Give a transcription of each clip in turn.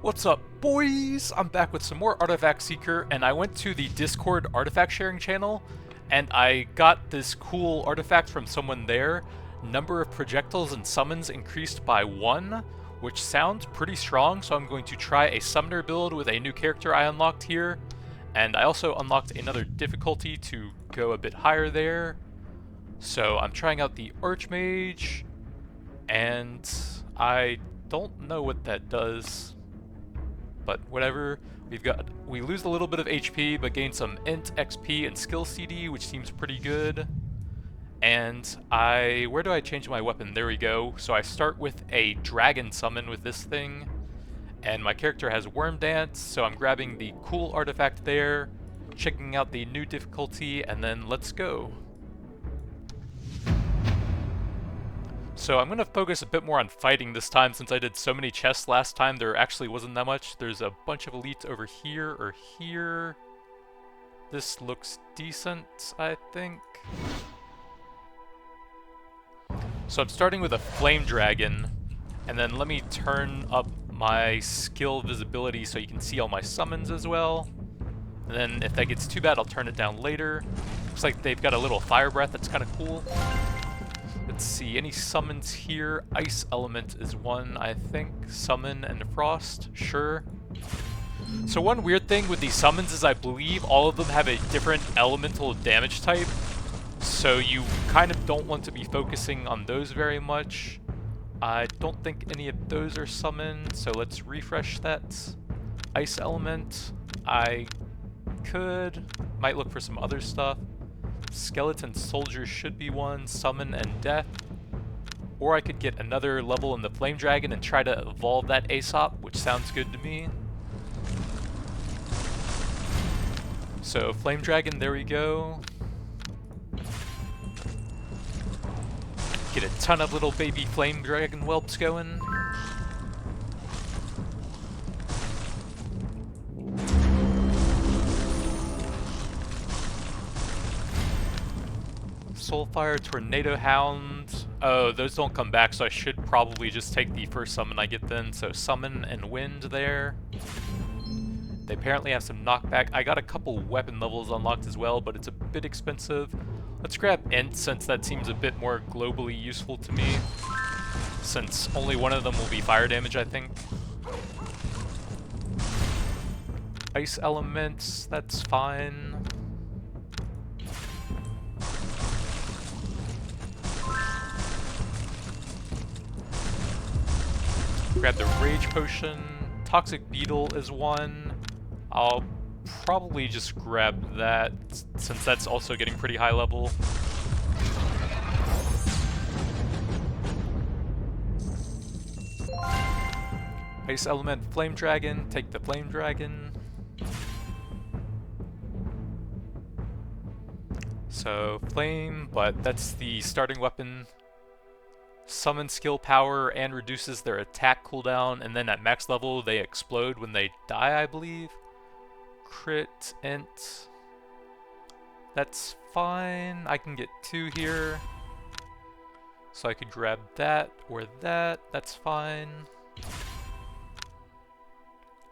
What's up, boys? I'm back with some more Artifact Seeker, and I went to the Discord artifact sharing channel, and I got this cool artifact from someone there. Number of projectiles and summons increased by 1, which sounds pretty strong, so I'm going to try a summoner build with a new character I unlocked here. And I also unlocked another difficulty to go a bit higher there. So I'm trying out the ARCHMAGE, and I don't know what that does. But whatever, we lose a little bit of HP, but gain some int, XP, and skill CD, which seems pretty good. And where do I change my weapon? There we go. So I start with a dragon summon with this thing, and my character has Worm Dance, so I'm grabbing the cool artifact there, checking out the new difficulty, and then let's go. So I'm going to focus a bit more on fighting this time since I did so many chests last time. There actually wasn't that much. There's a bunch of elites over here or here. This looks decent, I think. So I'm starting with a flame dragon, and then let me turn up my skill visibility so you can see all my summons as well. And then if that gets too bad, I'll turn it down later. Looks like they've got a little fire breath that's kind of cool. Let's see, any summons here? Ice element is one, I think. Summon and frost, sure. So one weird thing with these summons is I believe all of them have a different elemental damage type. So you kind of don't want to be focusing on those very much. I don't think any of those are summoned, so let's refresh that. Ice element, I might look for some other stuff. Skeleton soldier should be one, summon and death. Or I could get another level in the flame dragon and try to evolve that Aesop, which sounds good to me. So flame dragon, there we go. Get a ton of little baby flame dragon whelps going. Soulfire, Tornado Hound. Oh, those don't come back, so I should probably just take the first summon I get then. So summon and wind there. They apparently have some knockback. I got a couple weapon levels unlocked as well, but it's a bit expensive. Let's grab int since that seems a bit more globally useful to me. Since only one of them will be fire damage, I think. Ice elements, that's fine. Grab the Rage Potion. Toxic Beetle is one. I'll probably just grab that, since that's also getting pretty high level. Ice Element, Flame Dragon. Take the Flame Dragon. So, Flame, but that's the starting weapon. Summon skill power and reduces their attack cooldown, and then at max level they explode when they die, I believe. Crit, int. That's fine. I can get 2 here. So I could grab that or that. That's fine.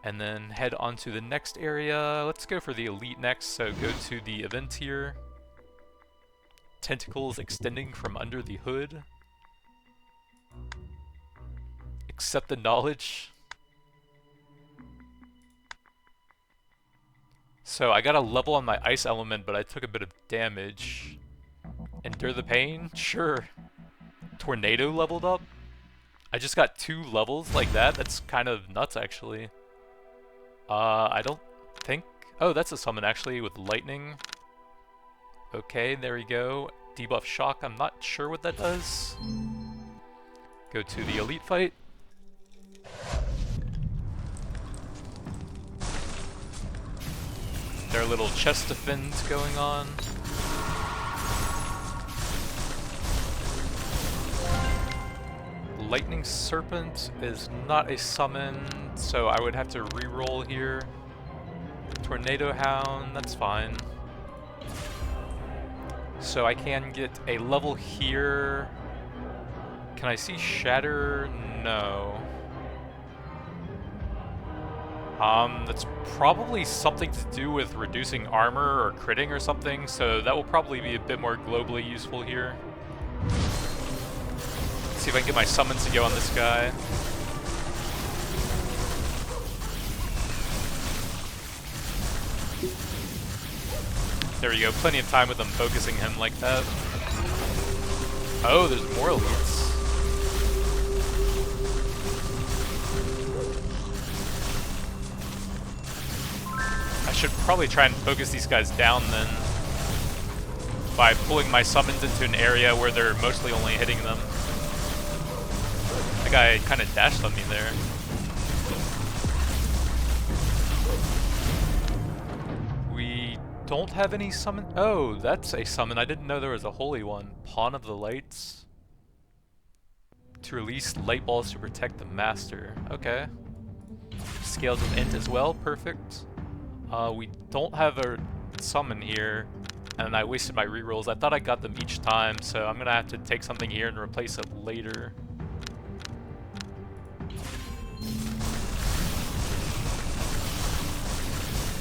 And then head on to the next area. Let's go for the elite next, so go to the event here. Tentacles extending from under the hood. Accept the knowledge. So I got a level on my ice element, but I took a bit of damage. Endure the pain? Sure. Tornado leveled up? I just got 2 levels like that? That's kind of nuts, actually. I don't think... Oh, that's a summon, actually, with lightning. Okay, there we go. Debuff shock, I'm not sure what that does. Go to the elite fight. Their little chest defense going on. Lightning Serpent is not a summon, so I would have to reroll here. Tornado Hound, that's fine. So I can get a level here. Can I see Shatter? No. That's probably something to do with reducing armor or critting or something, so that will probably be a bit more globally useful here. See if I can get my summons to go on this guy. There we go, plenty of time with them focusing him like that. Oh, there's more elites. I should probably try and focus these guys down then, by pulling my summons into an area where they're mostly only hitting them. That guy kind of dashed on me there. We don't have any summon. Oh, that's a summon. I didn't know there was a holy one. Pawn of the Lights. To release light balls to protect the master. Okay. Scales of Int as well. Perfect. We don't have a summon here, and I wasted my rerolls. I thought I got them each time, so I'm gonna have to take something here and replace it later.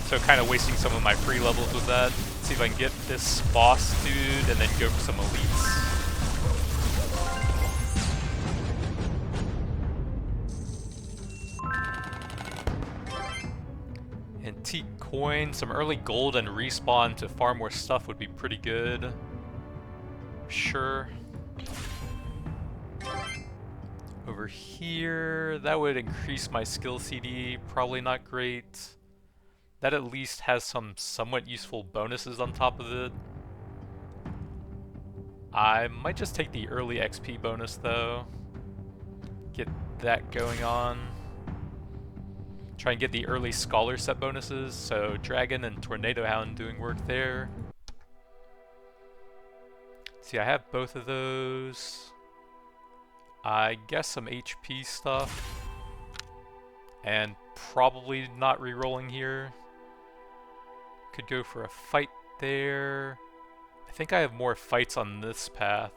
So kind of wasting some of my free levels with that. Let's see if I can get this boss dude and then go for some elites. Antique coin, some early gold and respawn to farm more stuff would be pretty good. Sure. Over here, that would increase my skill CD, probably not great. That at least has some somewhat useful bonuses on top of it. I might just take the early XP bonus though. Get that going on. Try and get the early scholar set bonuses, so Dragon and Tornado Hound doing work there. See, I have both of those. I guess some HP stuff. And probably not re-rolling here. Could go for a fight there. I think I have more fights on this path.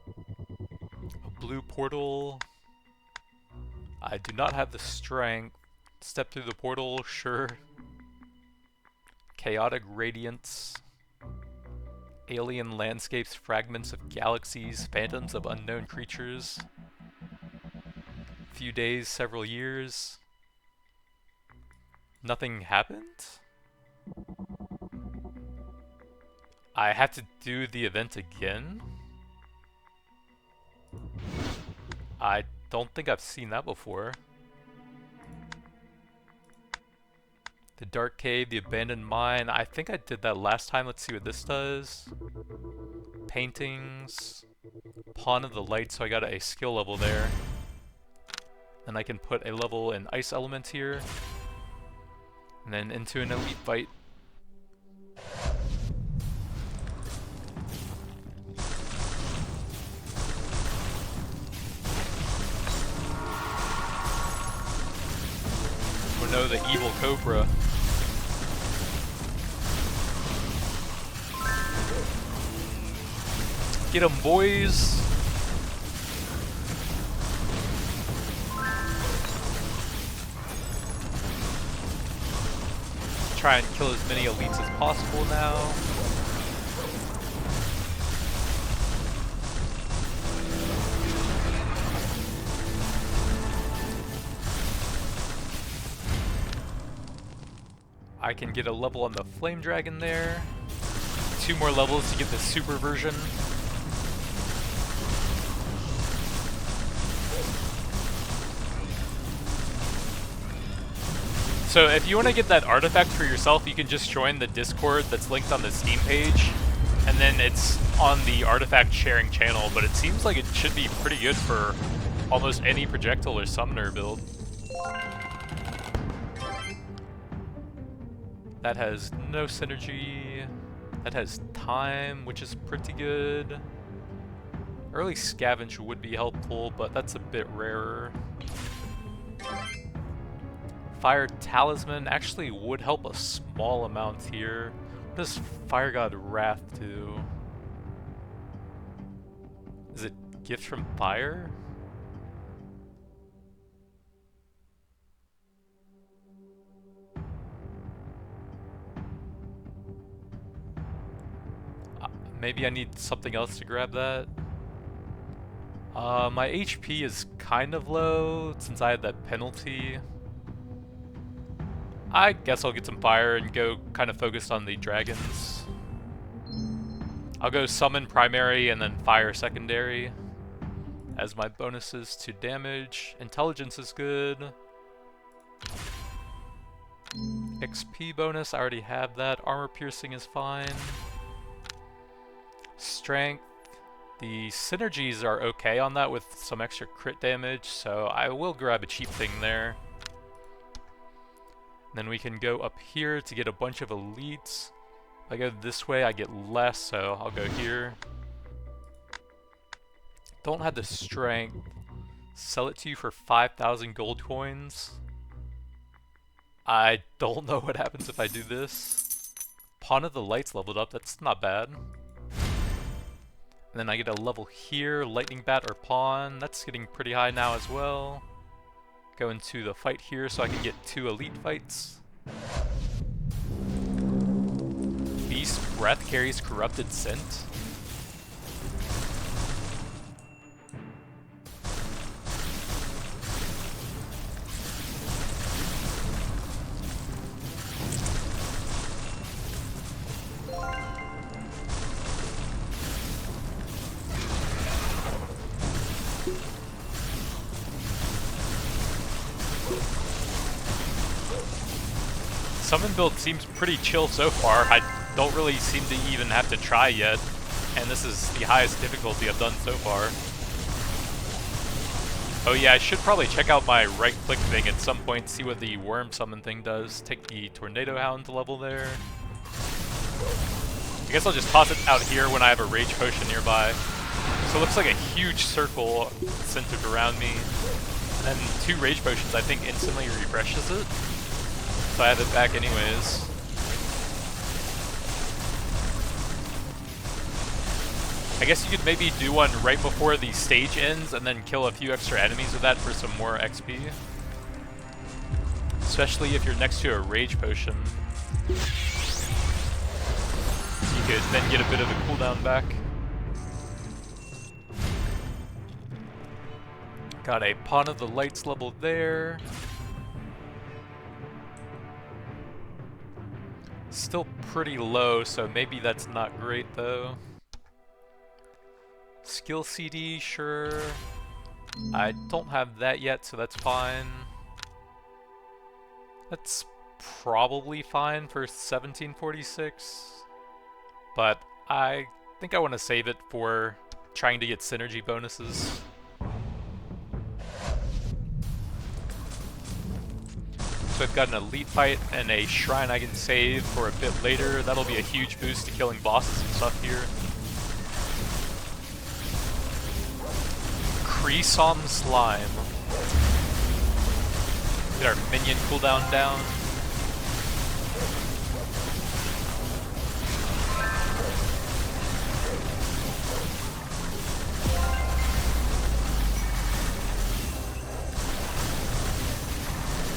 A blue portal. I do not have the strength. Step through the portal, sure. Chaotic radiance. Alien landscapes, fragments of galaxies, phantoms of unknown creatures. Few days, several years. Nothing happened? I have to do the event again? I don't think I've seen that before. The Dark Cave, the Abandoned Mine. I think I did that last time. Let's see what this does. Paintings. Pawn of the Light, so I got a skill level there. And I can put a level in Ice Element here. And then into an elite fight. Oh no, the evil cobra. Get 'em, boys! Try and kill as many elites as possible now. I can get a level on the Flame Dragon there. 2 more levels to get the super version. So if you want to get that artifact for yourself, you can just join the Discord that's linked on the Steam page, and then it's on the artifact sharing channel, but it seems like it should be pretty good for almost any projectile or summoner build. That has no synergy. That has time, which is pretty good. Early scavenge would be helpful, but that's a bit rarer. Fire Talisman actually would help a small amount here. What does Fire God Wrath do? Is it Gift from Fire? Maybe I need something else to grab that. My HP is kind of low since I had that penalty. I guess I'll get some fire and go kind of focused on the dragons. I'll go summon primary and then fire secondary as my bonuses to damage. Intelligence is good. XP bonus, I already have that. Armor piercing is fine. Strength. The synergies are okay on that with some extra crit damage, so I will grab a cheap thing there. Then we can go up here to get a bunch of elites. If I go this way, I get less, so I'll go here. Don't have the strength. Sell it to you for 5,000 gold coins. I don't know what happens if I do this. Pawn of the Light's leveled up, that's not bad. And then I get a level here, lightning bat or pawn, that's getting pretty high now as well. Go into the fight here so I can get 2 elite fights. Beast Breath carries corrupted scent. Summon build seems pretty chill so far. I don't really seem to even have to try yet, and this is the highest difficulty I've done so far. Oh yeah, I should probably check out my right click thing at some point, see what the worm summon thing does. Take the tornado hound level there. I guess I'll just toss it out here when I have a rage potion nearby. So it looks like a huge circle centered around me. And then 2 rage potions I think instantly refreshes it. So I have it back anyways. I guess you could maybe do one right before the stage ends and then kill a few extra enemies with that for some more XP. Especially if you're next to a rage potion. You could then get a bit of a cooldown back. Got a Pawn of the Lights level there. Still pretty low, so maybe that's not great though. Skill CD, sure. I don't have that yet, so that's fine. That's probably fine for 1746. But I think I want to save it for trying to get synergy bonuses. So I've got an elite fight and a shrine I can save for a bit later. That'll be a huge boost to killing bosses and stuff here. Creasom Slime. Get our minion cooldown down.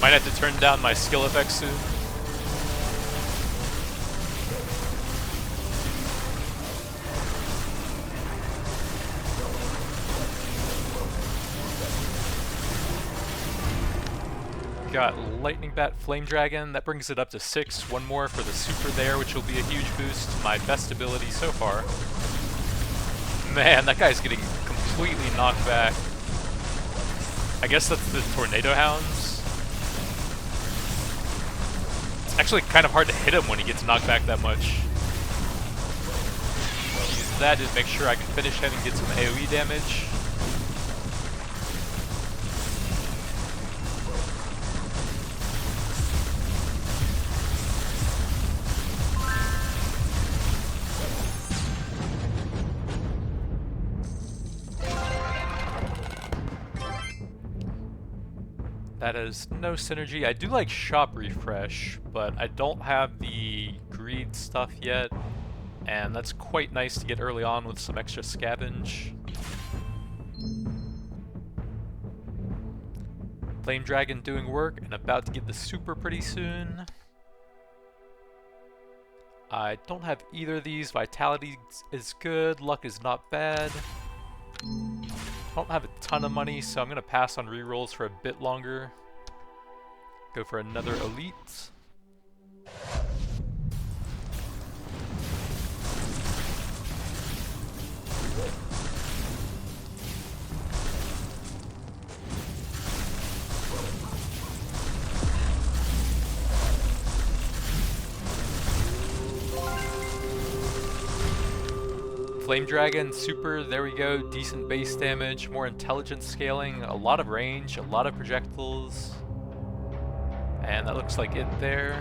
Might have to turn down my skill effects soon. Got Lightning Bat, Flame Dragon, that brings it up to 6. One more for the super there, which will be a huge boost. My best ability so far. Man, that guy's getting completely knocked back. I guess that's the Tornado Hounds. It's actually kind of hard to hit him when he gets knocked back that much. Use that to make sure I can finish him and get some AoE damage. That is no synergy. I do like shop refresh, but I don't have the greed stuff yet, and that's quite nice to get early on with some extra scavenge. Flame Dragon doing work and about to get the super pretty soon. I don't have either of these. Vitality is good. Luck is not bad. I don't have a ton of money, so I'm going to pass on rerolls for a bit longer. Go for another elite. Flame Dragon, super, there we go, decent base damage, more intelligence scaling, a lot of range, a lot of projectiles. And that looks like it there.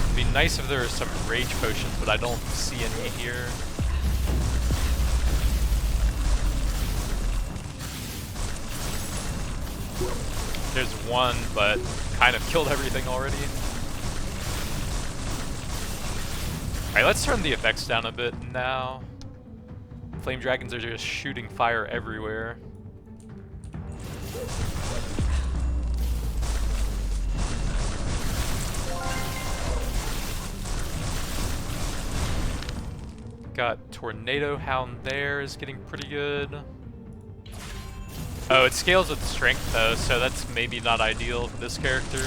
It'd be nice if there were some rage potions, but I don't see any here. There's one, but kind of killed everything already. Alright, let's turn the effects down a bit now. Flame dragons are just shooting fire everywhere. Got Tornado Hound there is getting pretty good. Oh, it scales with strength though, so that's maybe not ideal for this character.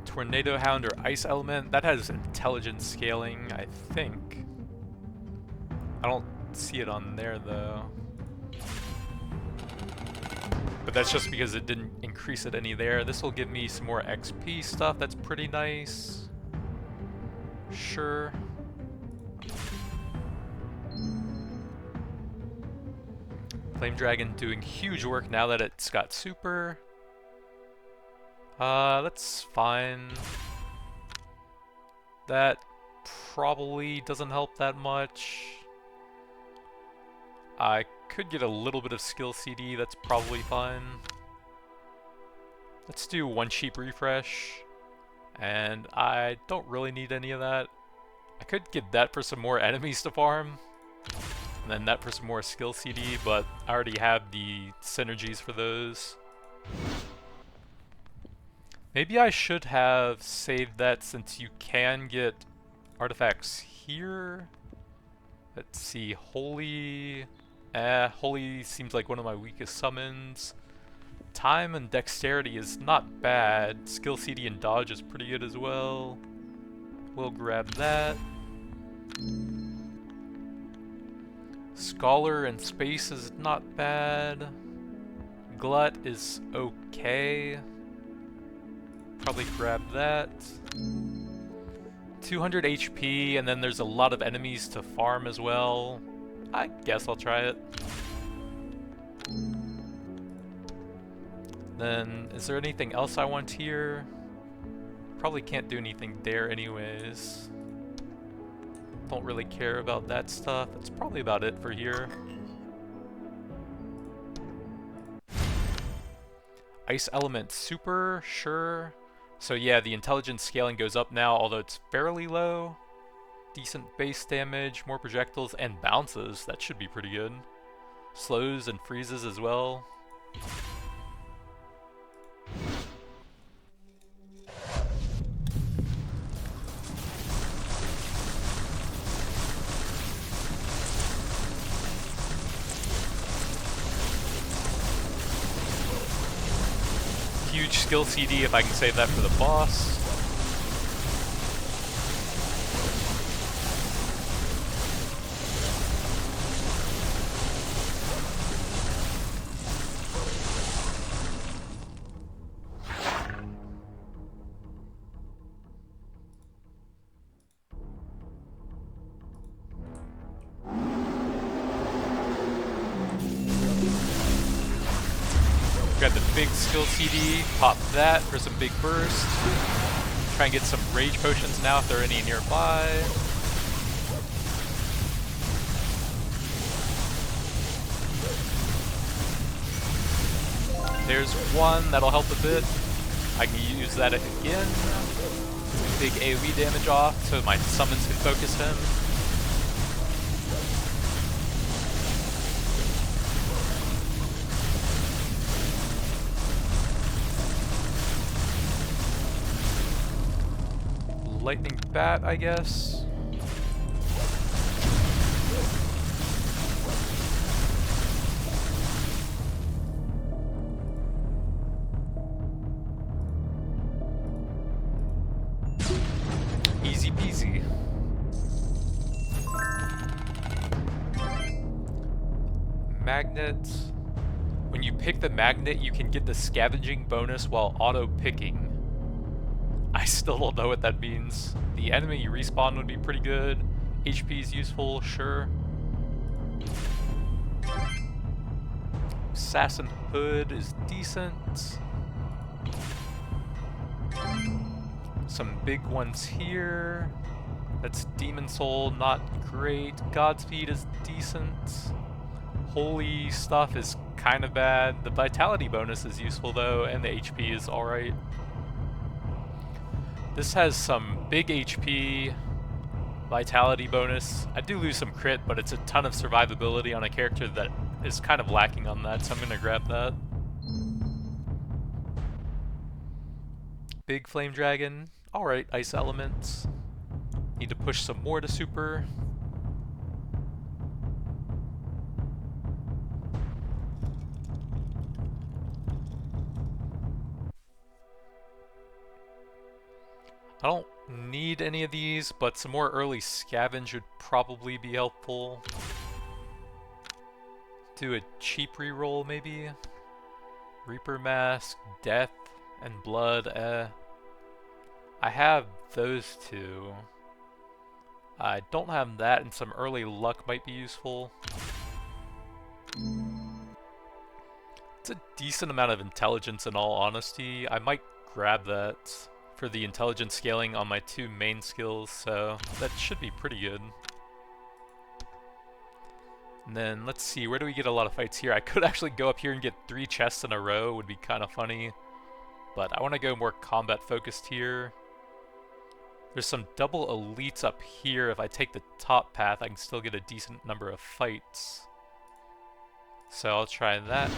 Tornado Hound or Ice Element, that has intelligence scaling, I think. I don't see it on there though. But that's just because it didn't increase it any there. This will give me some more XP stuff, that's pretty nice. Sure. Flame Dragon doing huge work now that it's got super. That's fine. That probably doesn't help that much. I could get a little bit of skill CD, that's probably fine. Let's do one sheep refresh. And I don't really need any of that. I could get that for some more enemies to farm. And then that for some more skill CD, but I already have the synergies for those. Maybe I should have saved that since you can get artifacts here. Let's see, Holy... Holy seems like one of my weakest summons. Time and Dexterity is not bad. Skill CD and Dodge is pretty good as well. We'll grab that. Scholar and Space is not bad. Glut is okay. Probably grab that. 200 HP, and then there's a lot of enemies to farm as well. I guess I'll try it. Then, is there anything else I want here? Probably can't do anything there anyways. Don't really care about that stuff. That's probably about it for here. Ice Element Super, sure. So yeah, the intelligence scaling goes up now, although it's fairly low. Decent base damage, more projectiles, and bounces. That should be pretty good. Slows and freezes as well. Huge skill CD if I can save that for the boss. Grab the big skill CD, pop that for some big burst. Try and get some rage potions now if there are any nearby. There's one, that'll help a bit. I can use that again. Big AoE damage off so my summons can focus him. Lightning bat, I guess. Easy peasy. Magnet. When you pick the magnet, you can get the scavenging bonus while auto-picking. I still don't know what that means. The enemy respawn would be pretty good. HP is useful, sure. Assassin Hood is decent. Some big ones here. That's Demon Soul, not great. Godspeed is decent. Holy stuff is kind of bad. The Vitality bonus is useful though, and the HP is alright. This has some big HP, Vitality bonus. I do lose some crit, but it's a ton of survivability on a character that is kind of lacking on that, so I'm gonna grab that. Big Flame Dragon. Alright, Ice Elements. Need to push some more to super. I don't need any of these, but some more early scavenge would probably be helpful. Do a cheap reroll maybe? Reaper Mask, Death, and Blood, I have those two. I don't have that, and some early luck might be useful. It's a decent amount of intelligence in all honesty. I might grab that for the intelligence scaling on my two main skills, so that should be pretty good. And then let's see, where do we get a lot of fights here? I could actually go up here and get 3 chests in a row, would be kind of funny. But I want to go more combat focused here. There's some double elites up here. If I take the top path, I can still get a decent number of fights. So I'll try that.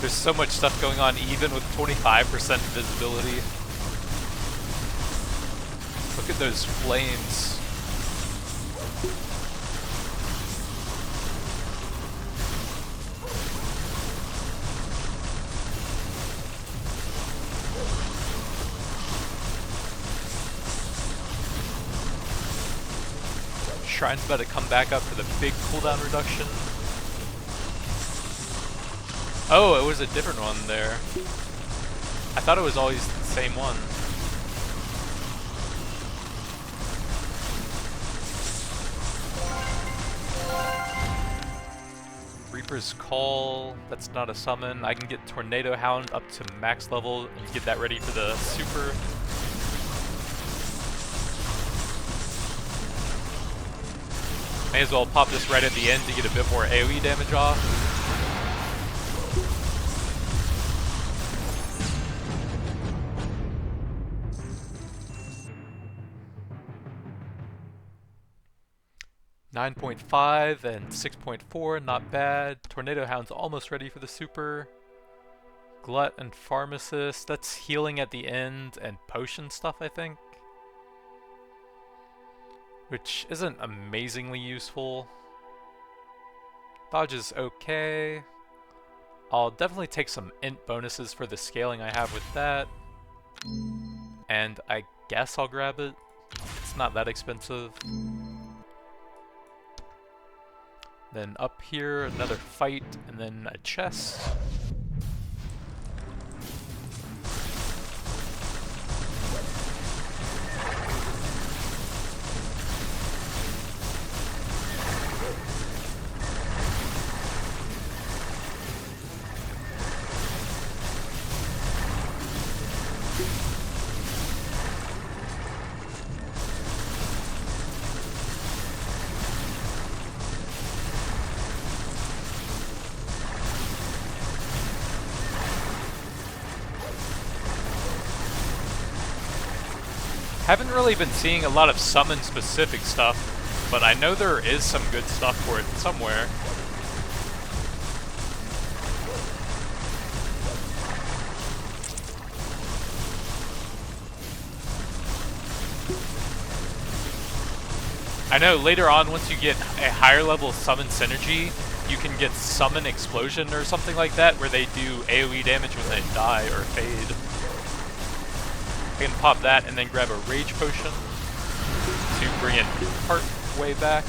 There's so much stuff going on even with 25% visibility. Look at those flames. Shrine's about to come back up for the big cooldown reduction. Oh, it was a different one there. I thought it was always the same one. Reaper's Call, that's not a summon. I can get Tornado Hound up to max level and get that ready for the super. May as well pop this right at the end to get a bit more AoE damage off. .5 and 6.4, not bad. Tornado Hound's almost ready for the super. Glut and Pharmacist, that's healing at the end and potion stuff, I think. Which isn't amazingly useful. Dodge is okay. I'll definitely take some int bonuses for the scaling I have with that. And I guess I'll grab it. It's not that expensive. Then up here, another fight, and then a chest. Haven't really been seeing a lot of summon specific stuff, but I know there is some good stuff for it somewhere. I know later on, once you get a higher level summon synergy, you can get summon explosion or something like that, where they do AoE damage when they die or fade. I can pop that and then grab a rage potion to bring it part way back.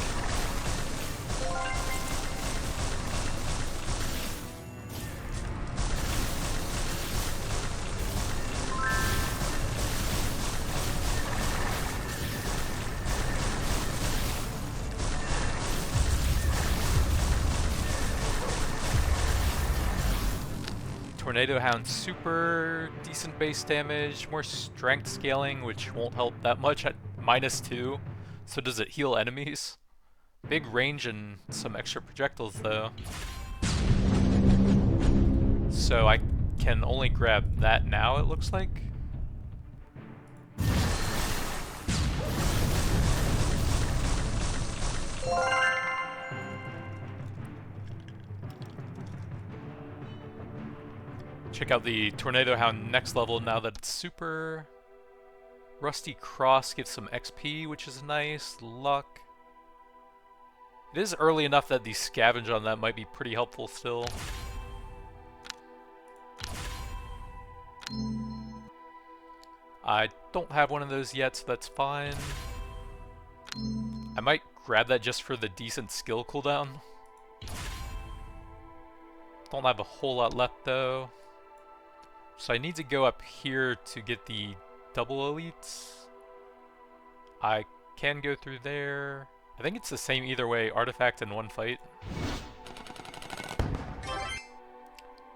Tornado Hound super decent base damage, more strength scaling, which won't help that much at -2. So does it heal enemies? Big range and some extra projectiles though. So I can only grab that now, it looks like. Check out the Tornado Hound next level now that it's super. Rusty Cross gives some XP, which is nice. Luck. It is early enough that the scavenge on that might be pretty helpful still. I don't have one of those yet, so that's fine. I might grab that just for the decent skill cooldown. Don't have a whole lot left though. So I need to go up here to get the double elites. I can go through there. I think it's the same either way, artifact in one fight.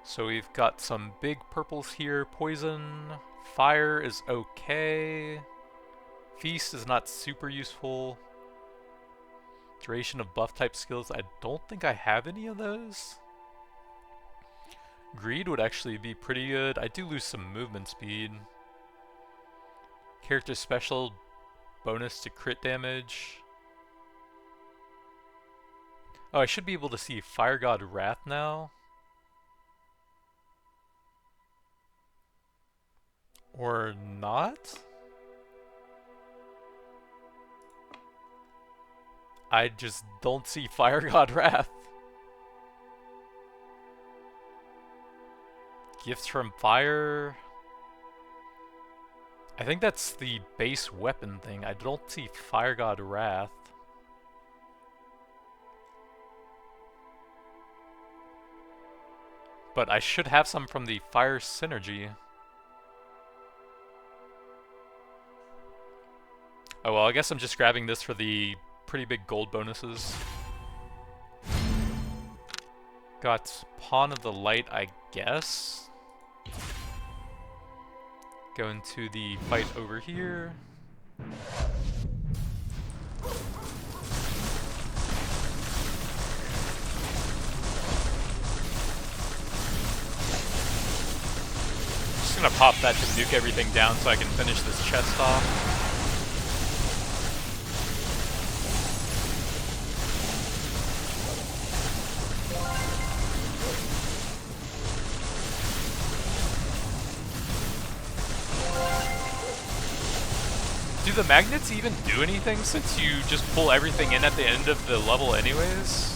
So we've got some big purples here. Poison. Fire is okay. Feast is not super useful. Duration of buff type skills. I don't think I have any of those. Greed would actually be pretty good. I do lose some movement speed. Character special, bonus to crit damage. Oh, I should be able to see Fire God Wrath now. Or not? I just don't see Fire God Wrath. Gifts from Fire. I think that's the base weapon thing. I don't see Fire God Wrath. But I should have some from the Fire Synergy. Oh well, I guess I'm just grabbing this for the pretty big gold bonuses. Got Pawn of the Light, I guess. Going to the fight over here. Just gonna pop that to nuke everything down so I can finish this chest off. Do the magnets even do anything since you just pull everything in at the end of the level anyways?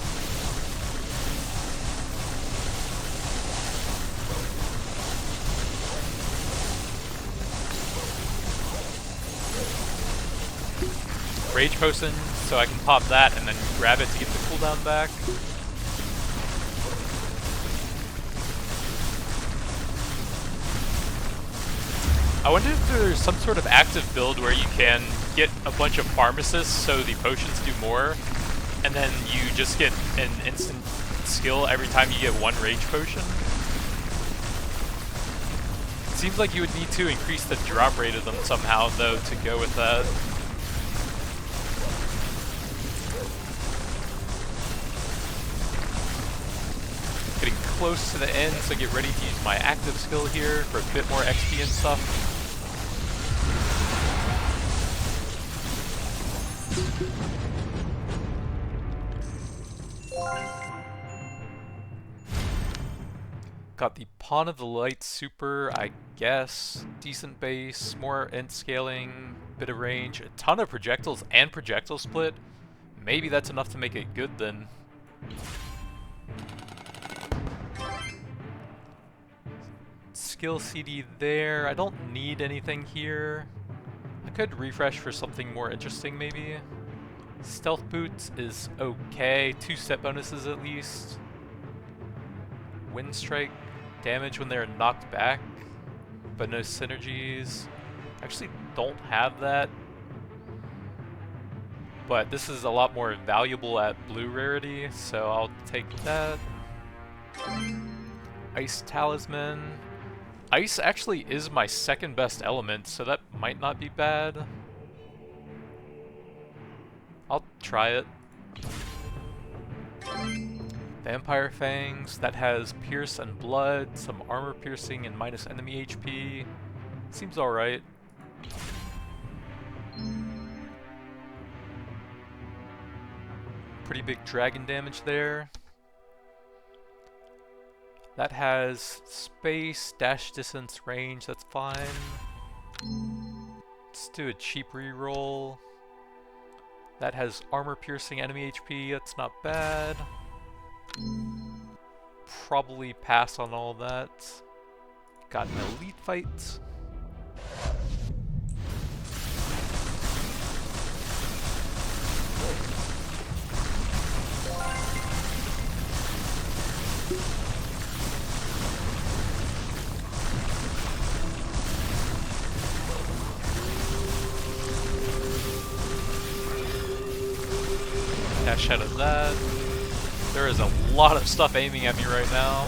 Rage Potion so I can pop that and then grab it to get the cooldown back. I wonder if there's some sort of active build where you can get a bunch of pharmacists so the potions do more, and then you just get an instant skill every time you get one Rage Potion. It seems like you would need to increase the drop rate of them somehow, though, to go with that. Getting close to the end, so get ready to use my active skill here for a bit more XP and stuff. Got the Pawn of the Light super, I guess. Decent base, more end scaling, bit of range, a ton of projectiles and projectile split. Maybe that's enough to make it good then. Skill CD there. I don't need anything here. I could refresh for something more interesting maybe. Stealth Boots is okay. 2 set bonuses at least. Wind Strike. Damage when they're knocked back, but no synergies. Actually don't have that. But this is a lot more valuable at blue rarity, so I'll take that. Ice Talisman. Ice actually is my second best element, so that might not be bad. I'll try it. Vampire Fangs, that has Pierce and Blood, some armor piercing and minus enemy HP. Seems alright. Pretty big dragon damage there. That has space, dash distance, range, that's fine. Let's do a cheap reroll. That has armor piercing, enemy HP, that's not bad. Probably pass on all that. Got an elite fight. Dash out of that. There is a lot of stuff aiming at me right now.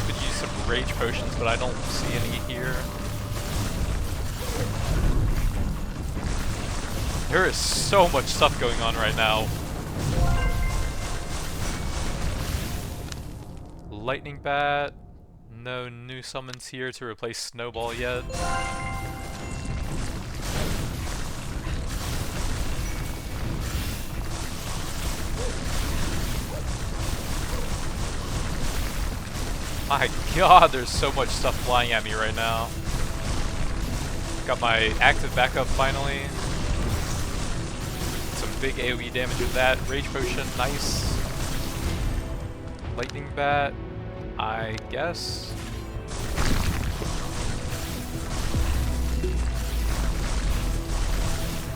Could use some rage potions, but I don't see any here. There is so much stuff going on right now. Lightning Bat. No new summons here to replace Snowball yet. My god, there's so much stuff flying at me right now. Got my active backup finally. Some big AoE damage with that. Rage Potion, nice. Lightning Bat, I guess.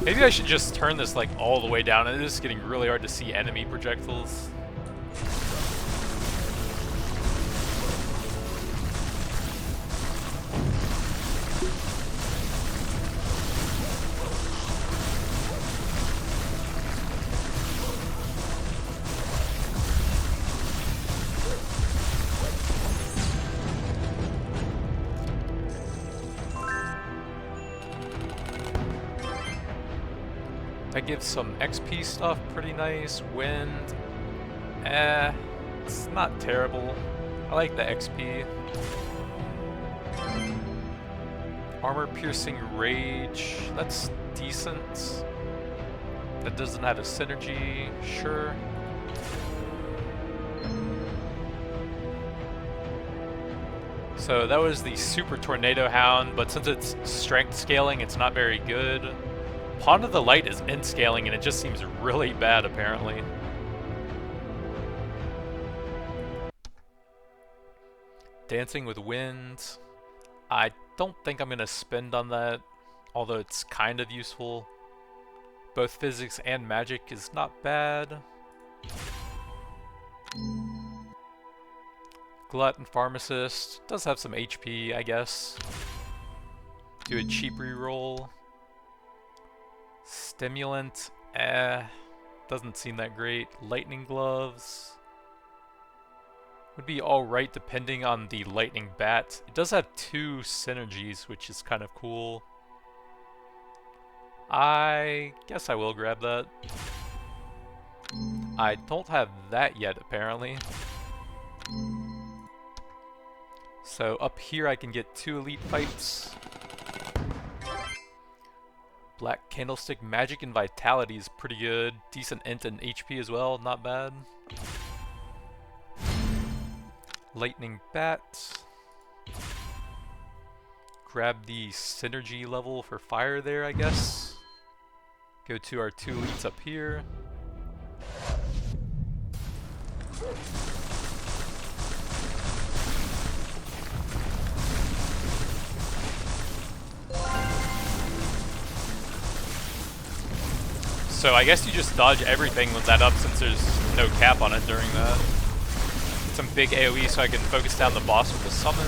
Maybe I should just turn this like all the way down. It is getting really hard to see enemy projectiles. That gives some XP stuff, pretty nice. Wind, it's not terrible. I like the XP. Armor piercing rage, that's decent. That doesn't have a synergy, sure. So that was the Super Tornado Hound, but since it's strength scaling, it's not very good. Pawn of the Light is end scaling, and it just seems really bad, apparently. Dancing with Wind. I don't think I'm gonna spend on that, although it's kind of useful. Both physics and magic is not bad. Glutton Pharmacist does have some HP, I guess. Do a cheap reroll. Stimulant, doesn't seem that great. Lightning Gloves would be alright depending on the Lightning Bat. It does have 2 synergies, which is kind of cool. I guess I will grab that. I don't have that yet, apparently. So up here I can get 2 elite fights. Black Candlestick, Magic and Vitality is pretty good. Decent int and HP as well, not bad. Lightning Bat. Grab the synergy level for fire there, I guess. Go to our 2 elites up here. So I guess you just dodge everything with that up since there's no cap on it during that. Some big AoE so I can focus down the boss with the summons.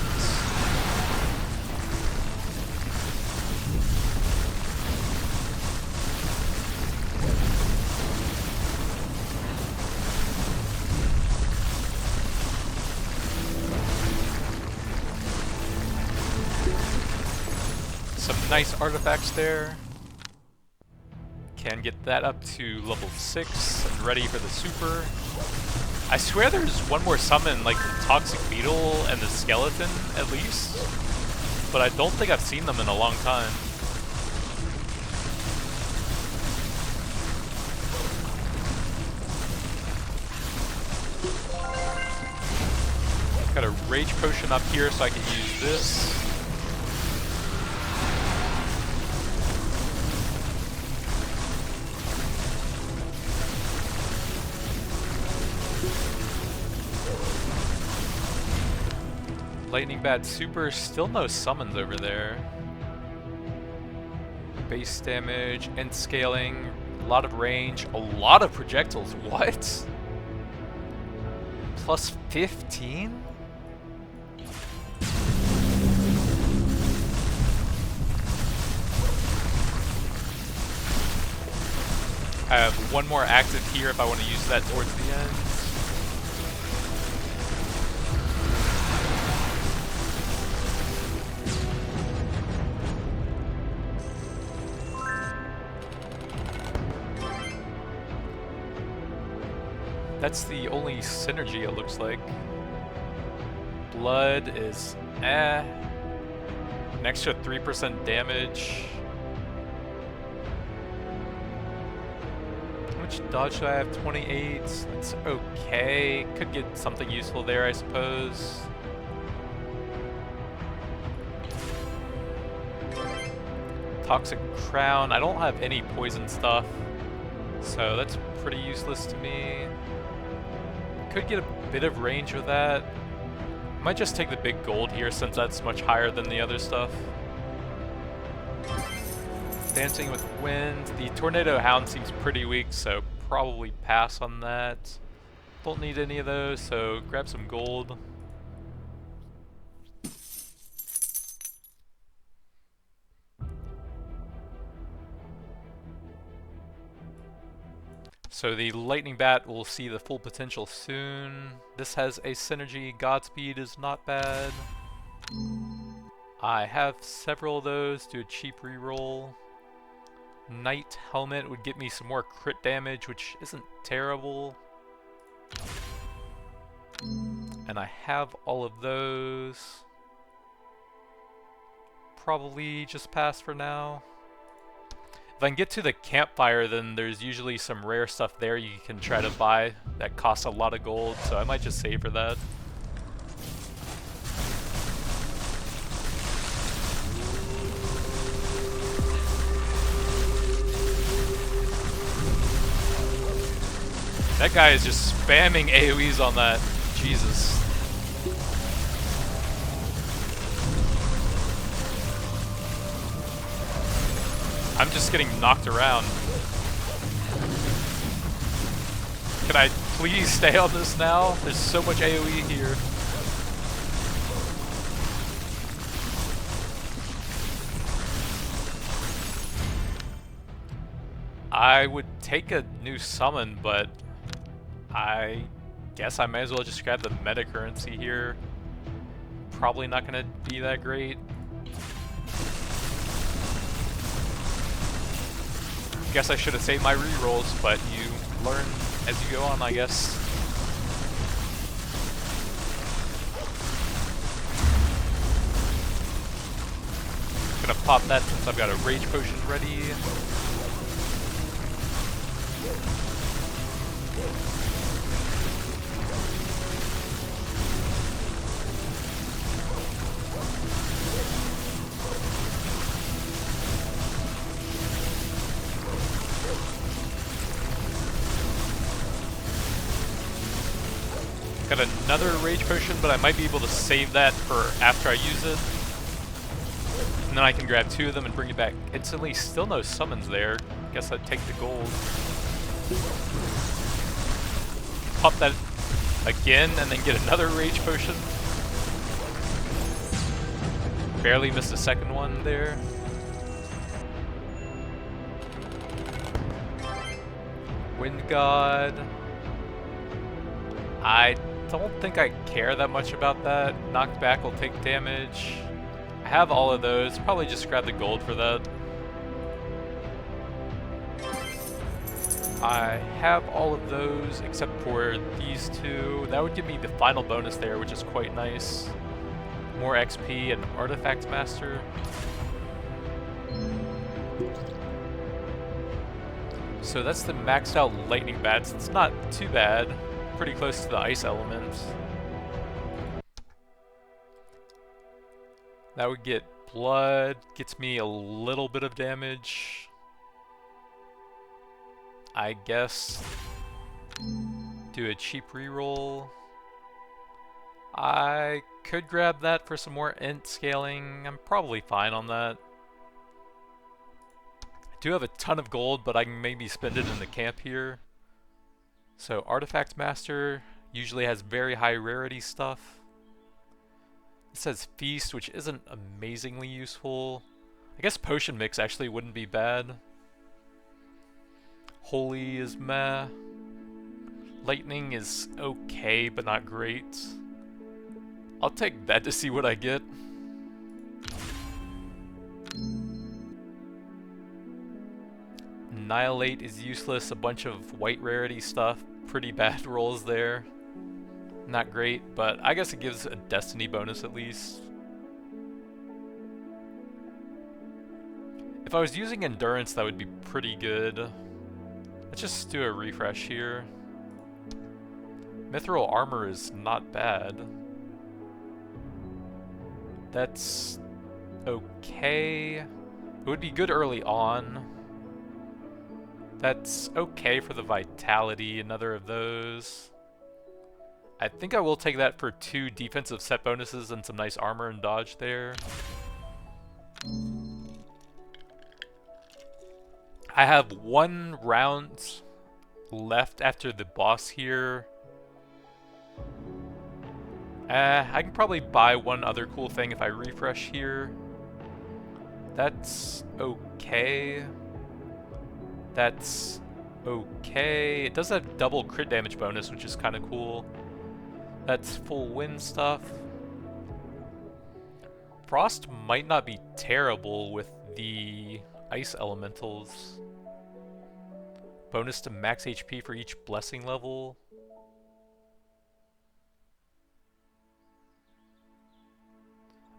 Some nice artifacts there. Can get that up to level 6 and ready for the super. I swear there's one more summon, like the Toxic Beetle and the Skeleton, at least. But I don't think I've seen them in a long time. Got a Rage Potion up here so I can use this. Lightning Bat Super, still no summons over there. Base damage, int scaling, a lot of range, a lot of projectiles. What? Plus 15? I have one more active here if I want to use that towards the end. That's the only synergy it looks like. Blood is an extra 3% damage. How much dodge do I have? 28. That's okay. Could get something useful there, I suppose. Toxic Crown. I don't have any poison stuff, so that's pretty useless to me. Could get a bit of range with that. Might just take the big gold here since that's much higher than the other stuff. Dancing with Wind. The Tornado Hound seems pretty weak, so probably pass on that. Don't need any of those, so grab some gold. So the Lightning Bat will see the full potential soon. This has a synergy. Godspeed is not bad. I have several of those. Do a cheap reroll. Knight Helmet would get me some more crit damage, which isn't terrible. And I have all of those. Probably just pass for now. If I can get to the campfire, then there's usually some rare stuff there you can try to buy that costs a lot of gold, so I might just save for that. That guy is just spamming AoEs on that. Jesus. I'm just getting knocked around. Can I please stay on this now? There's so much AoE here. I would take a new summon, but I guess I may as well just grab the meta currency here. Probably not gonna be that great. Guess I should have saved my rerolls, but you learn as you go on, I guess. Gonna pop that since I've got a rage potion ready. Got another rage potion, but I might be able to save that for after I use it. And then I can grab 2 of them and bring it back instantly. Still no summons there. Guess I'd take the gold. Pop that again and then get another rage potion. Barely missed a second one there. Wind God. I don't think I care that much about that. Knocked back will take damage. I have all of those. Probably just grab the gold for that. I have all of those except for these 2. That would give me the final bonus there, which is quite nice. More XP and Artifact Master. So that's the maxed out lightning bats. It's not too bad. Pretty close to the ice element. That would get blood, gets me a little bit of damage. I guess do a cheap reroll. I could grab that for some more int scaling. I'm probably fine on that. I do have a ton of gold, but I can maybe spend it in the camp here. So Artifact Master usually has very high rarity stuff. It says Feast, which isn't amazingly useful. I guess Potion Mix actually wouldn't be bad. Holy is meh. Lightning is okay, but not great. I'll take that to see what I get. Annihilate is useless, a bunch of white rarity stuff. Pretty bad rolls there. Not great, but I guess it gives a destiny bonus at least. If I was using endurance, that would be pretty good. Let's just do a refresh here. Mithril armor is not bad. That's okay. It would be good early on. That's okay for the vitality, another of those. I think I will take that for 2 defensive set bonuses and some nice armor and dodge there. I have 1 round left after the boss here. I can probably buy 1 other cool thing if I refresh here. That's okay. That's okay. It does have double crit damage bonus, which is kind of cool. That's full wind stuff. Frost might not be terrible with the ice elementals. Bonus to max HP for each blessing level.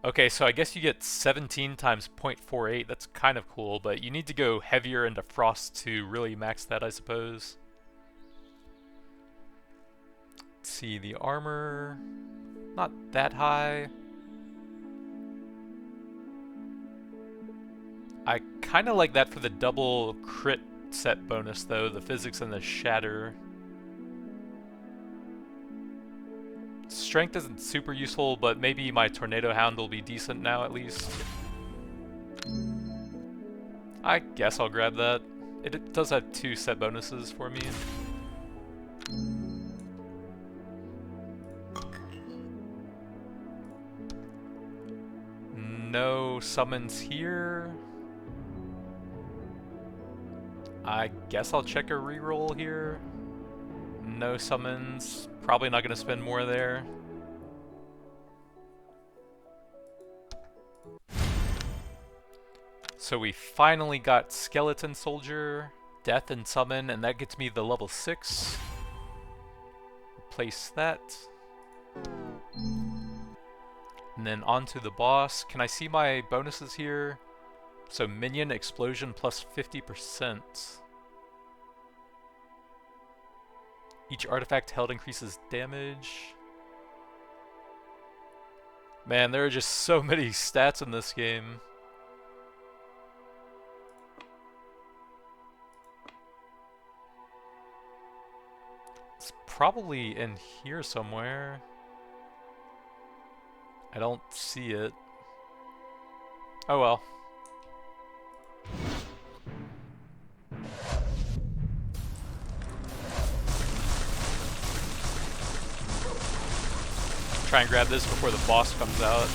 Okay, so I guess you get 17 times 0.48. That's kind of cool, but you need to go heavier into Frost to really max that, I suppose. Let's see, the armor, not that high. I kind of like that for the double crit set bonus though, the physics and the shatter. Strength isn't super useful, but maybe my Tornado Hound will be decent now at least. I guess I'll grab that. It does have 2 set bonuses for me. No summons here. I guess I'll check a reroll here. No summons. Probably not going to spend more there. So we finally got Skeleton Soldier, Death and Summon, and that gets me the level 6. Replace that. And then on to the boss. Can I see my bonuses here? So Minion Explosion plus 50%. Each artifact held increases damage. Man, there are just so many stats in this game. It's probably in here somewhere. I don't see it. Oh well. Try and grab this before the boss comes out.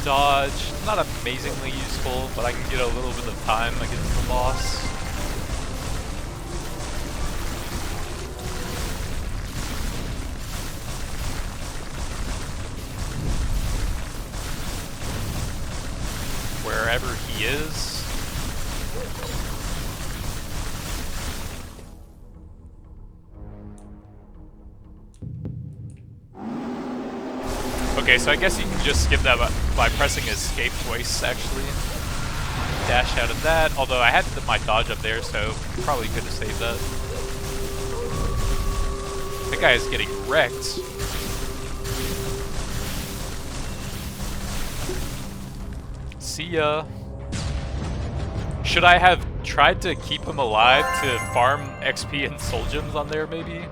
Dodge, not amazingly useful, but I can get a little bit of time against the boss. Wherever he is. Okay, so I guess you can just skip that by pressing escape twice, actually. Dash out of that, although I had my dodge up there, so probably could have saved that. That guy is getting wrecked. See ya. Should I have tried to keep him alive to farm XP and soul gems on there, maybe?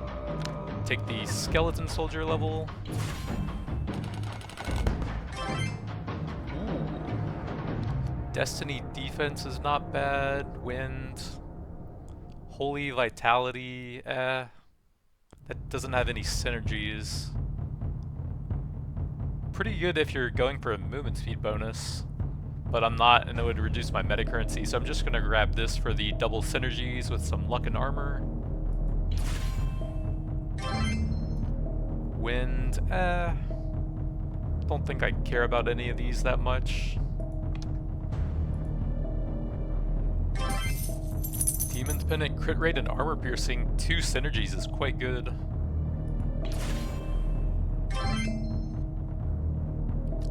Take the skeleton soldier level. Destiny defense is not bad. Wind. Holy vitality. That doesn't have any synergies. Pretty good if you're going for a movement speed bonus. But I'm not, and it would reduce my meta currency, so I'm just gonna grab this for the double synergies with some luck and armor. Wind. Don't think I care about any of these that much. Demon's Pendant, crit rate, and armor piercing, 2 synergies is quite good.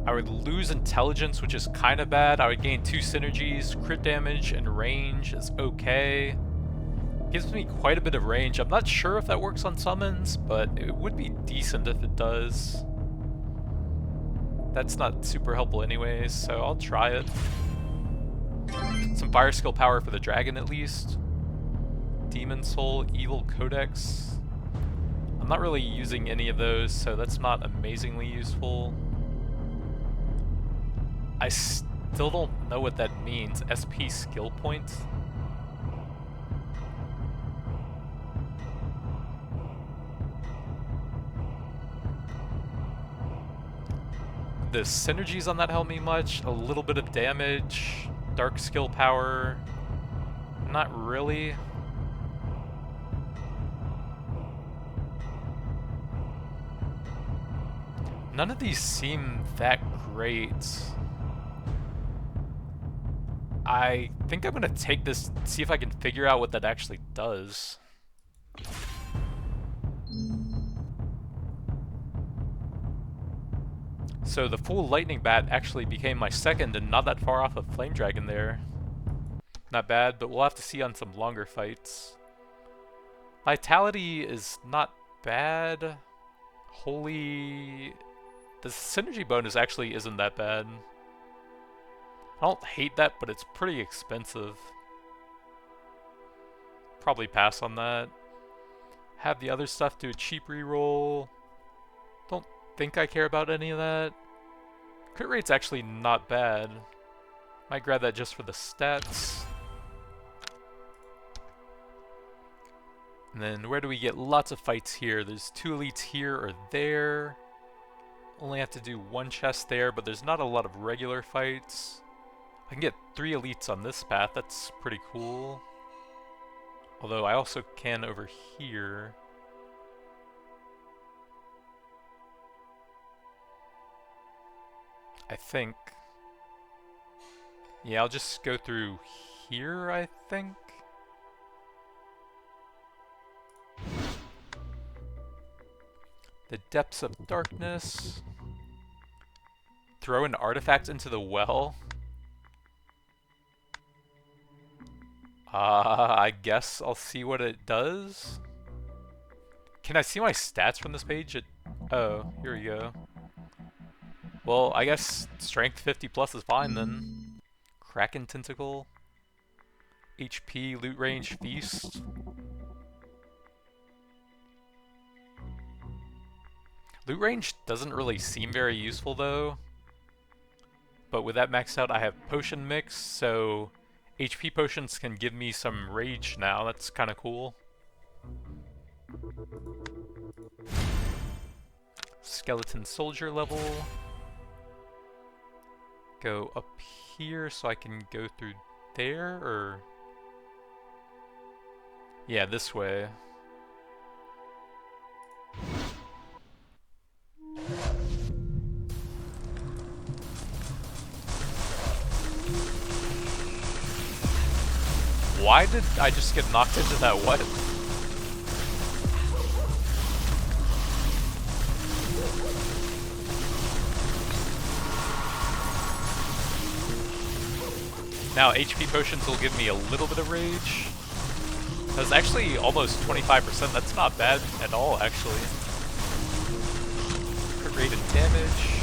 I would lose intelligence, which is kind of bad. I would gain 2 synergies, crit damage, and range is okay. Gives me quite a bit of range. I'm not sure if that works on summons, but it would be decent if it does. That's not super helpful anyways, so I'll try it. Some fire skill power for the dragon at least. Demon Soul, Evil Codex. I'm not really using any of those, so that's not amazingly useful. I still don't know what that means. SP skill point? The synergies on that help me much. A little bit of damage. Dark skill power. Not really. None of these seem that great. I think I'm gonna take this, see if I can figure out what that actually does. So the full lightning bat actually became my second and not that far off of Flame Dragon there. Not bad, but we'll have to see on some longer fights. Vitality is not bad. Holy... The synergy bonus actually isn't that bad. I don't hate that, but it's pretty expensive. Probably pass on that. Have the other stuff do a cheap reroll. Don't think I care about any of that. Crit rate's actually not bad. Might grab that just for the stats. And then where do we get lots of fights here? There's 2 elites here or there. Only have to do 1 chest there, but there's not a lot of regular fights. I can get 3 elites on this path, that's pretty cool. Although I also can over here. I think. Yeah, I'll just go through here, I think. The Depths of Darkness. Throw an artifact into the well. I guess I'll see what it does. Can I see my stats from this page? Oh, here we go. Well, I guess strength 50 plus is fine then. Kraken Tentacle. HP, loot range, feast. Loot range doesn't really seem very useful though. But with that maxed out, I have potion mix, so HP potions can give me some rage now. That's kind of cool. Skeleton soldier level. Go up here so I can go through there, or... Yeah, this way. Why did I just get knocked into that what? Now HP potions will give me a little bit of rage. That's actually almost 25%. That's not bad at all, actually. Crit rate and damage.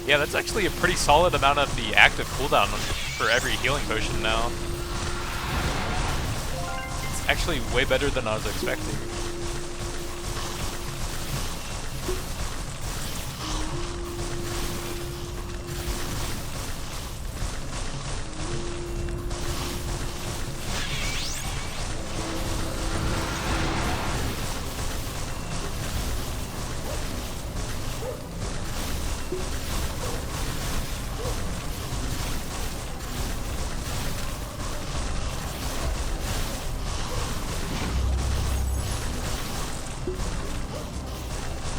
Yeah, that's actually a pretty solid amount of the active cooldown for every healing potion now. It's actually way better than I was expecting.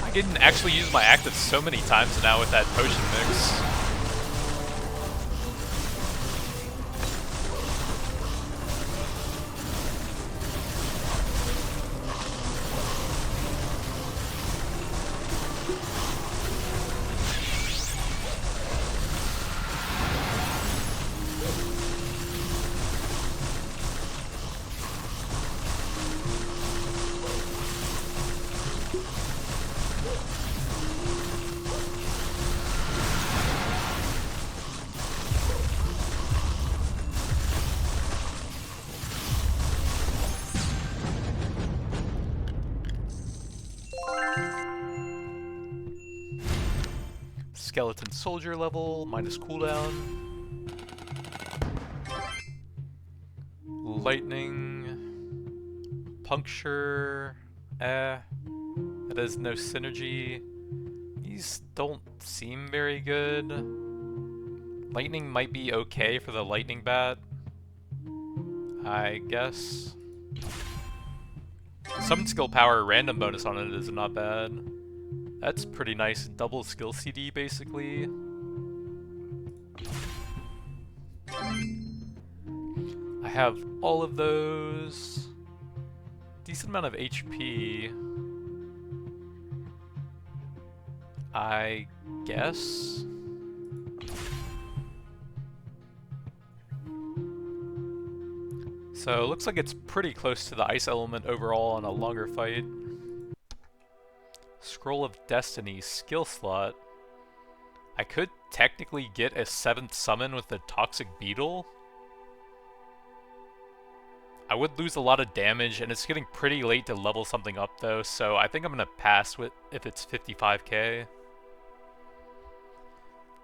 I didn't actually use my active so many times now with that potion mix. Skeleton soldier level, minus cooldown. Lightning. Puncture. That has no synergy. These don't seem very good. Lightning might be okay for the lightning bat, I guess. Summon skill power random bonus on it is not bad. That's pretty nice. Double skill CD, basically. I have all of those. Decent amount of HP. I guess. So it looks like it's pretty close to the ice element overall on a longer fight. Scroll of Destiny skill slot. I could technically get a 7th summon with the Toxic Beetle. I would lose a lot of damage, and it's getting pretty late to level something up though, so I think I'm gonna pass with if it's 55k.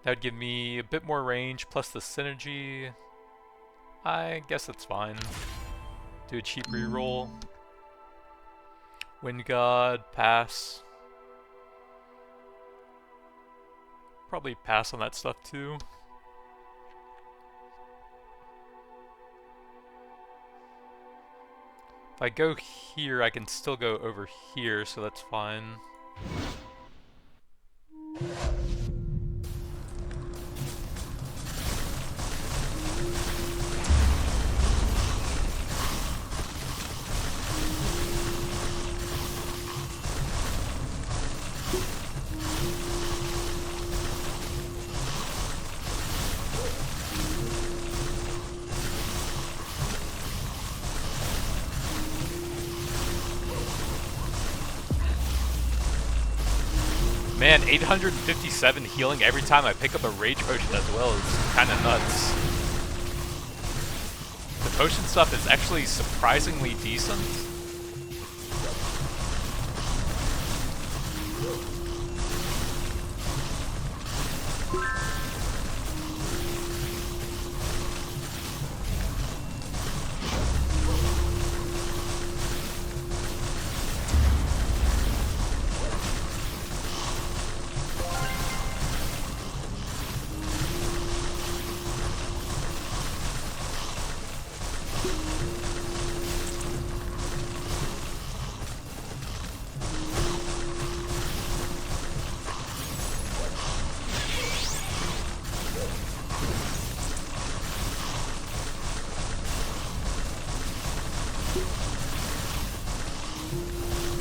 That would give me a bit more range plus the synergy. I guess that's fine. Do a cheap reroll. Wind God, pass. Probably pass on that stuff too. If I go here, I can still go over here, so that's fine. Man, 857 healing every time I pick up a rage potion as well is kind of nuts. The potion stuff is actually surprisingly decent.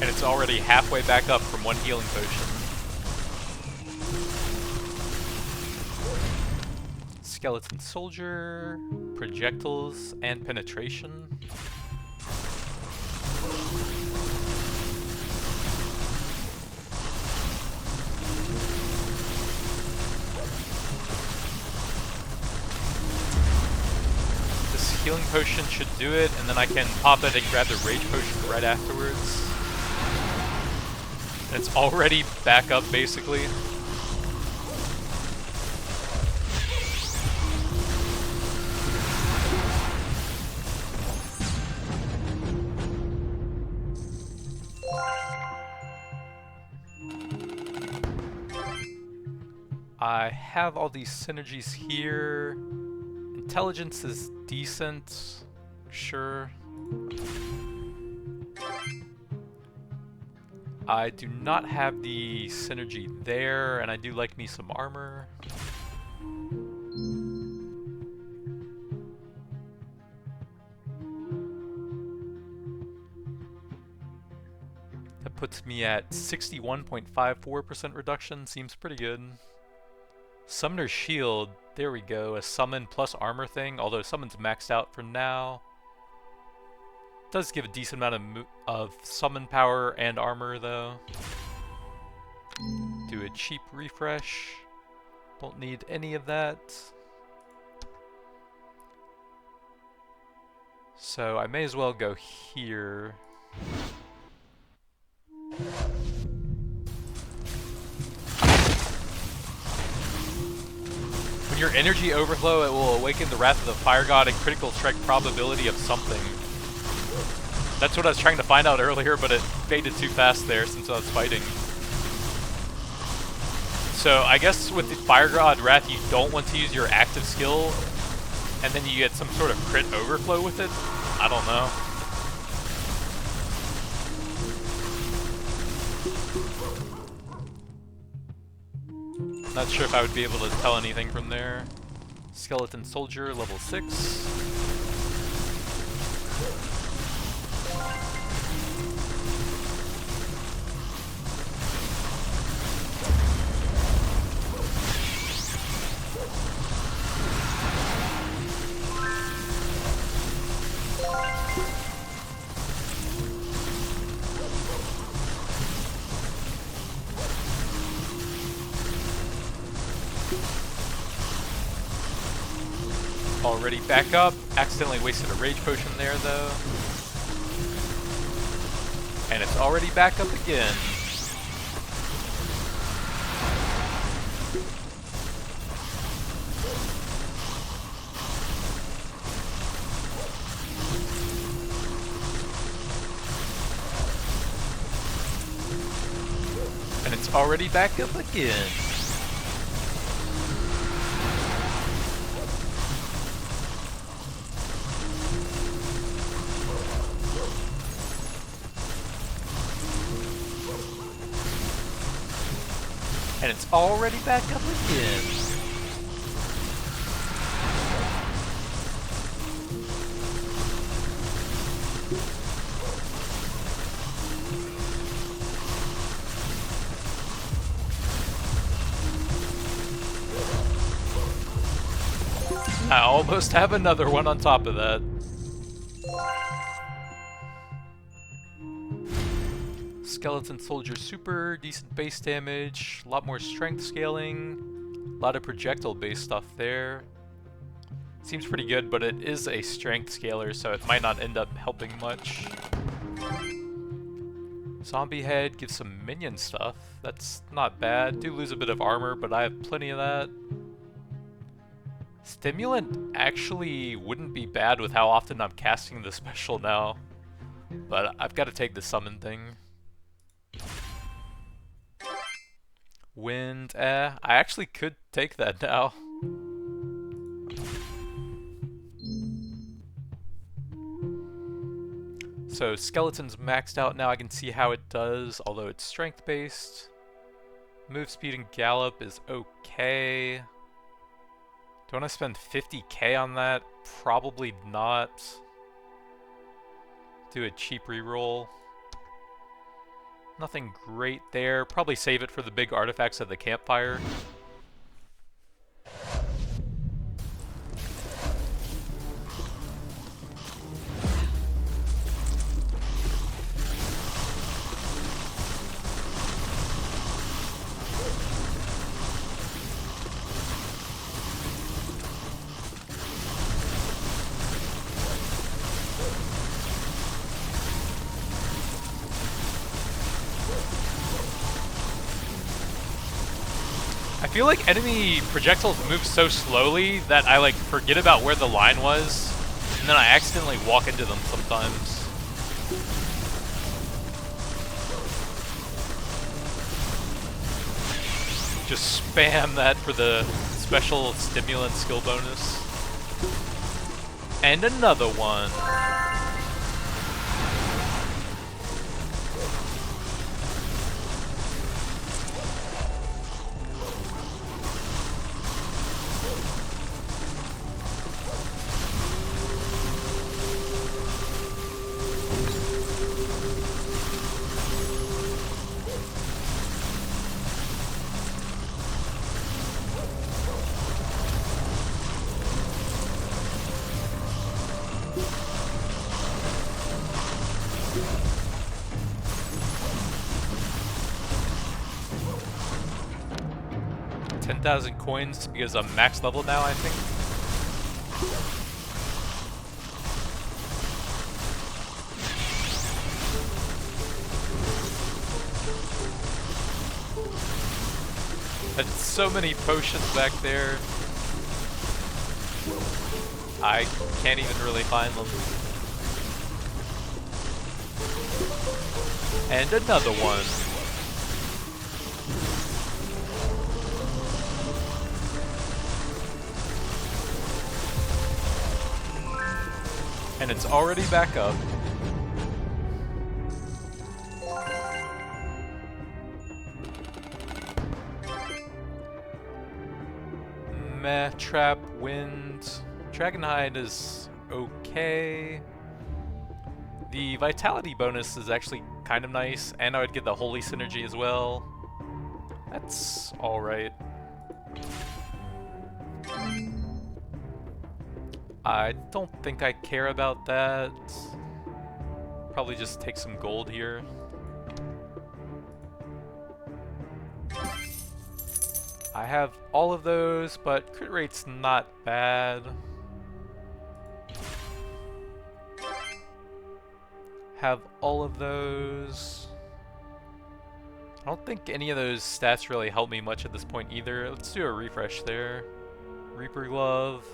And it's already halfway back up from one healing potion. Skeleton Soldier, projectiles, and penetration. This healing potion should do it, and then I can pop it and grab the rage potion right afterwards. And it's already back up, basically. I have all these synergies here. Intelligence is decent, sure. I do not have the synergy there, and I do like me some armor. That puts me at 61.54% reduction, seems pretty good. Summoner's Shield, there we go, a summon plus armor thing, although summon's maxed out for now. Does give a decent amount of summon power and armor though. Do a cheap refresh. Don't need any of that. So I may as well go here. When your energy overflow, it will awaken the Wrath of the Fire God and critical strike probability of something. That's what I was trying to find out earlier, but it faded too fast there since I was fighting. So I guess with the Fire God Wrath, you don't want to use your active skill, and then you get some sort of crit overflow with it? I don't know. Not sure if I would be able to tell anything from there. Skeleton Soldier, level 6. already back up. Accidentally wasted a rage potion there, though. And it's already back up again. And it's already back up again. And it's already back up again. I almost have another one on top of that. Skeleton Soldier super, decent base damage, a lot more strength scaling, a lot of projectile based stuff there. Seems pretty good, but it is a strength scaler, so it might not end up helping much. Zombie head gives some minion stuff, that's not bad. Do lose a bit of armor, but I have plenty of that. Stimulant actually wouldn't be bad with how often I'm casting the special now, but I've got to take the summon thing. Wind, I actually could take that now. So Skeleton's maxed out now, I can see how it does, although it's strength based. Move speed and gallop is okay. Do I want to spend 50k on that? Probably not. Do a cheap reroll. Nothing great there. Probably save it for the big artifacts at the campfire. I feel like enemy projectiles move so slowly that I like forget about where the line was, and then I accidentally walk into them sometimes. Just spam that for the special stimulant skill bonus. And another one. $10,000 coins because I'm max level now, I think. That's so many potions back there. I can't even really find them. And another one. And it's already back up. Meh, trap, wind. Dragonhide is okay. The vitality bonus is actually kind of nice, and I would get the holy synergy as well. That's alright. I don't think I care about that. Probably just take some gold here. I have all of those, but crit rate's not bad. Have all of those. I don't think any of those stats really help me much at this point either. Let's do a refresh there. Reaper Glove.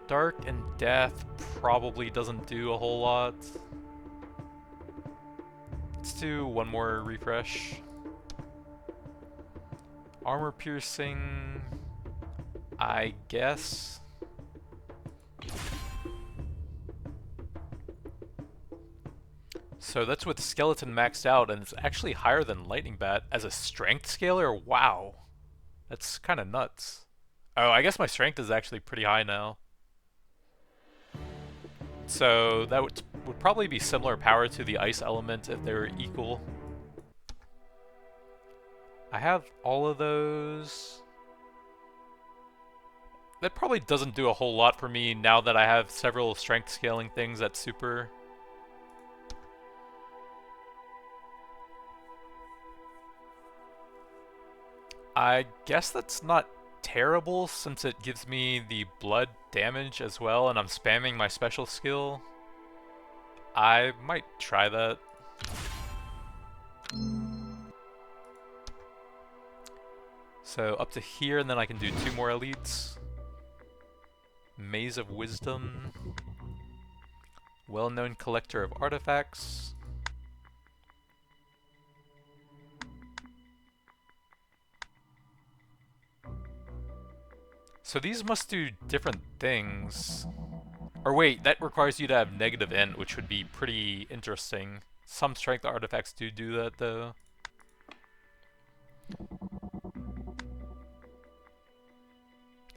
Dark and Death probably doesn't do a whole lot. Let's do one more refresh. Armor Piercing, I guess. So that's with Skeleton maxed out, and it's actually higher than Lightning Bat as a strength scaler? Wow. That's kind of nuts. Oh, I guess my strength is actually pretty high now. So that would probably be similar power to the ice element if they were equal. I have all of those. That probably doesn't do a whole lot for me now that I have several strength scaling things at super. I guess that's not terrible since it gives me the blood damage as well and I'm spamming my special skill. I might try that. So up to here and then I can do 2 more elites. Maze of Wisdom. Well-known collector of artifacts. So these must do different things. Or wait, that requires you to have negative int, which would be pretty interesting. Some strength artifacts do that though.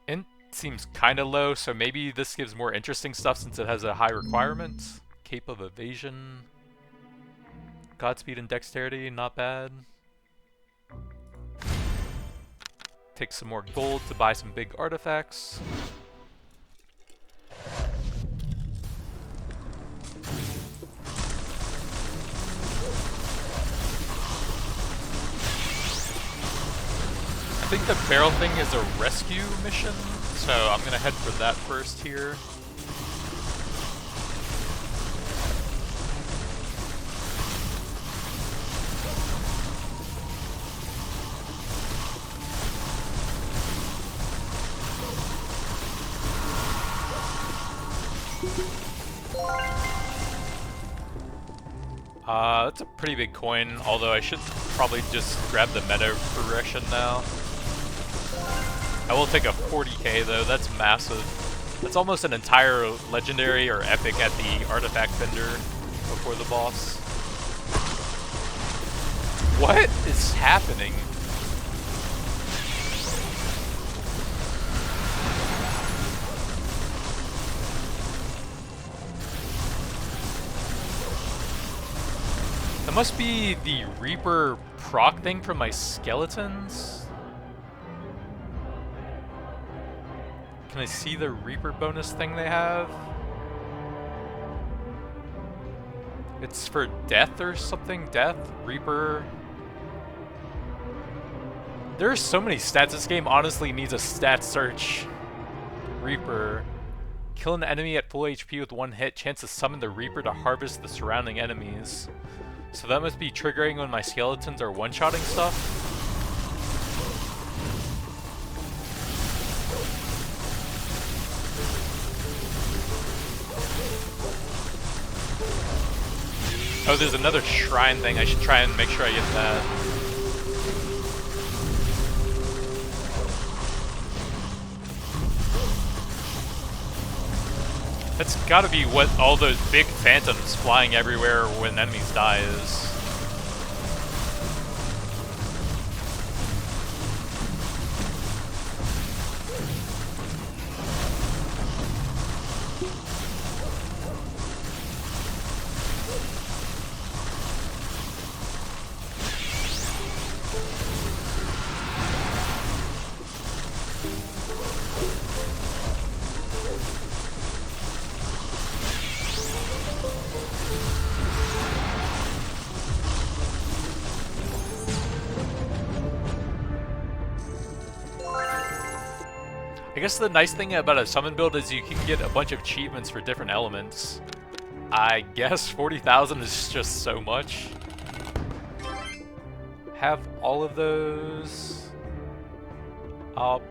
Int seems kinda low, so maybe this gives more interesting stuff since it has a high requirement. Cape of Evasion. Godspeed and Dexterity, not bad. Take some more gold to buy some big artifacts. I think the barrel thing is a rescue mission, so I'm gonna head for that first here. That's a pretty big coin, although I should probably just grab the meta progression now. I will take a 40k though, that's massive. That's almost an entire legendary or epic at the artifact vendor before the boss. What is happening? That must be the Reaper proc thing from my skeletons. Can I see the Reaper bonus thing they have? It's for death or something? Death? Reaper? There's so many stats. This game honestly needs a stat search. Reaper. Kill an enemy at full HP with 1 hit. Chance to summon the Reaper to harvest the surrounding enemies. So that must be triggering when my skeletons are one-shotting stuff. Oh, there's another shrine thing. I should try and make sure I get that. That's gotta be what all those big phantoms flying everywhere when enemies die is. I guess the nice thing about a summon build is you can get a bunch of achievements for different elements. I guess 40,000 is just so much. Have all of those. I'll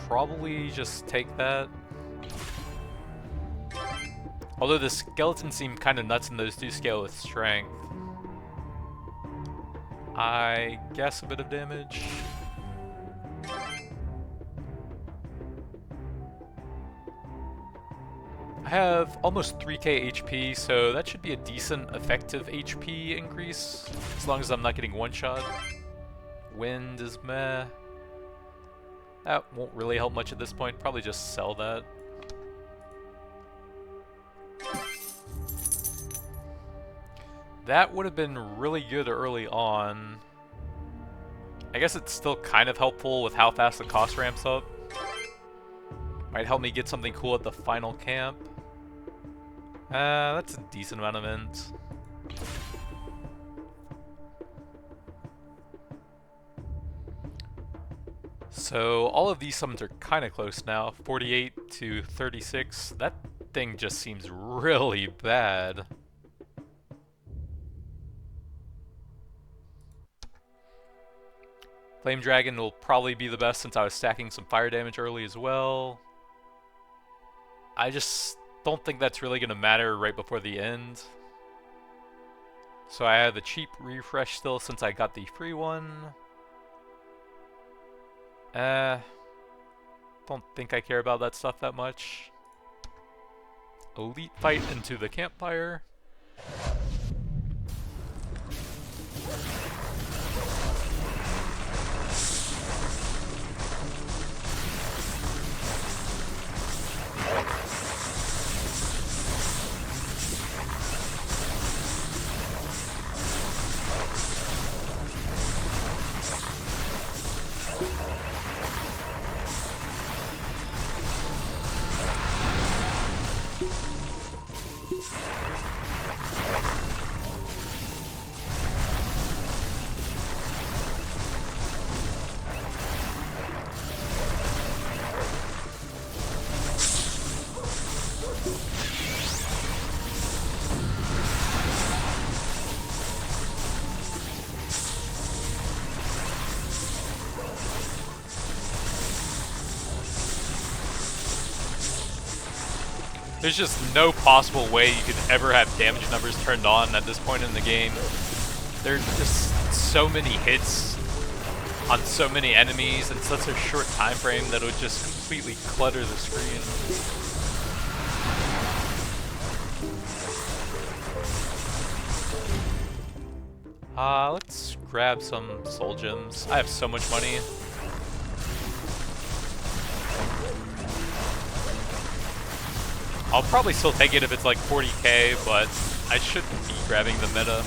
probably just take that. Although the skeletons seem kind of nuts and those do scale with strength. I guess a bit of damage. I have almost 3k HP, so that should be a decent effective HP increase, as long as I'm not getting one-shot. Wind is meh. That won't really help much at this point, probably just sell that. That would have been really good early on. I guess it's still kind of helpful with how fast the cost ramps up. Might help me get something cool at the final camp. That's a decent amount of mint. So all of these summons are kind of close now. 48 to 36. That thing just seems really bad. Flame Dragon will probably be the best since I was stacking some fire damage early as well. I just don't think that's really going to matter right before the end. So I have a cheap refresh still since I got the free one. Don't think I care about that stuff that much. Elite fight into the campfire. There's just no possible way you could ever have damage numbers turned on at this point in the game. There's just so many hits on so many enemies in such a short time frame that it would just completely clutter the screen. Let's grab some soul gems. I have so much money. I'll probably still take it if it's like 40k, but I shouldn't be grabbing the meta.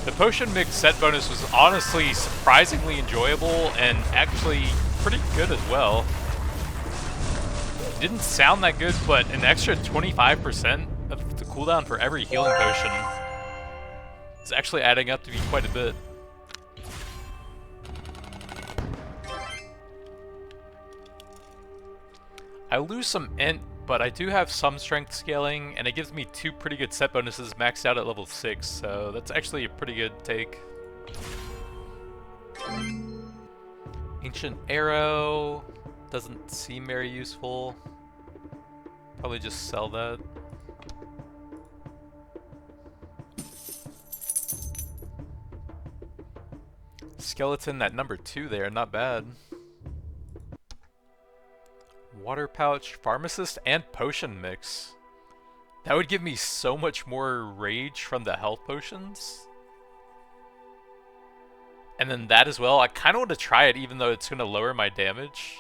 The potion mix set bonus was honestly surprisingly enjoyable and actually pretty good as well. It didn't sound that good, but an extra 25% of the cooldown for every healing potion is actually adding up to be quite a bit. I lose some int, but I do have some strength scaling, and it gives me 2 pretty good set bonuses maxed out at level 6, so that's actually a pretty good take. Ancient Arrow doesn't seem very useful. Probably just sell that. Skeleton at number 2 there, not bad. Water pouch, pharmacist, and potion mix. That would give me so much more rage from the health potions. And then that as well. I kind of want to try it even though it's going to lower my damage.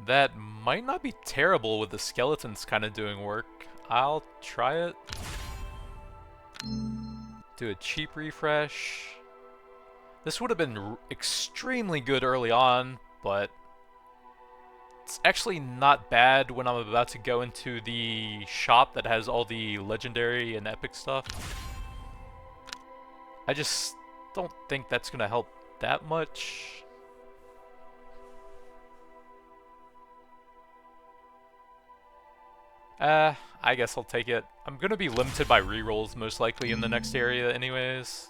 That might not be terrible with the skeletons kind of doing work. I'll try it. Do a cheap refresh. This would have been extremely good early on, but it's actually not bad when I'm about to go into the shop that has all the legendary and epic stuff. I just don't think that's gonna help that much. I guess I'll take it. I'm gonna be limited by rerolls most likely in the next area anyways.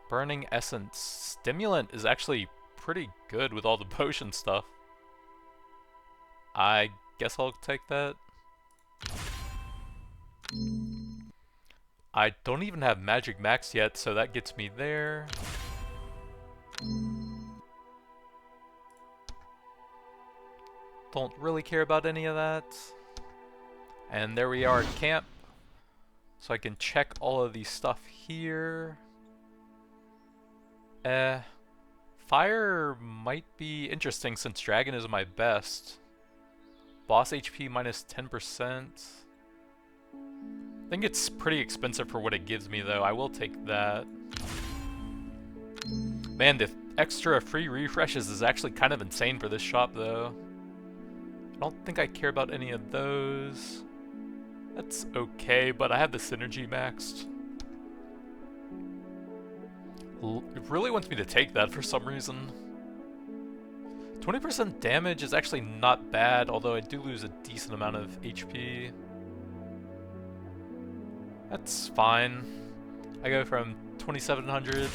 Burning Essence. Stimulant is actually pretty good with all the potion stuff. I guess I'll take that. I don't even have Magic Max yet, so that gets me there. Don't really care about any of that. And there we are at camp. So I can check all of these stuff here. Fire might be interesting since Dragon is my best. Boss HP minus 10%. I think it's pretty expensive for what it gives me though. I will take that. Man, the extra free refreshes is actually kind of insane for this shop though. I don't think I care about any of those. That's okay, but I have the synergy maxed. It really wants me to take that for some reason. 20% damage is actually not bad, although I do lose a decent amount of HP. That's fine. I go from 2700.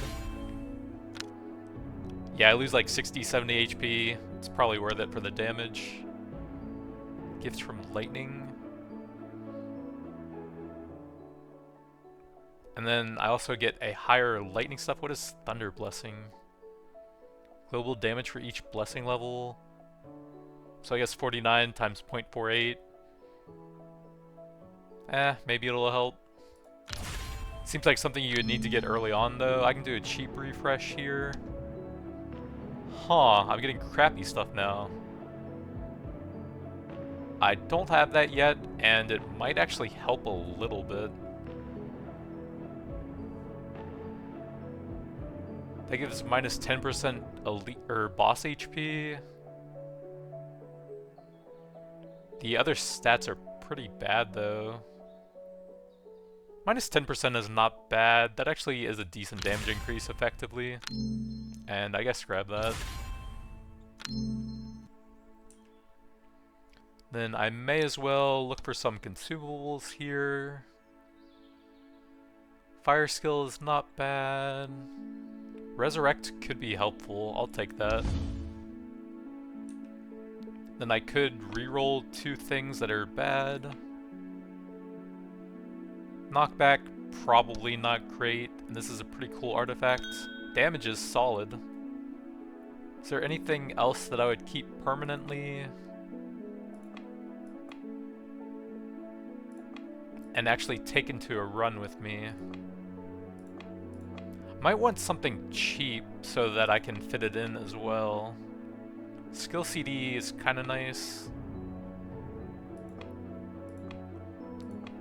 Yeah, I lose like 60, 70 HP. It's probably worth it for the damage. Gifts from lightning. And then I also get a higher lightning stuff. What is Thunder Blessing? Global damage for each blessing level. So I guess 49 times 0.48. Maybe it'll help. Seems like something you would need to get early on though. I can do a cheap refresh here. Huh, I'm getting crappy stuff now. I don't have that yet, and it might actually help a little bit. That gives minus 10% elite or boss HP. The other stats are pretty bad though. Minus 10% is not bad. That actually is a decent damage increase effectively. And I guess grab that. Then I may as well look for some consumables here. Fire skill is not bad. Resurrect could be helpful. I'll take that. Then I could reroll 2 things that are bad. Knockback, probably not great. And this is a pretty cool artifact. Damage is solid. Is there anything else that I would keep permanently? And actually take into a run with me. Might want something cheap so that I can fit it in as well. Skill CD is kind of nice.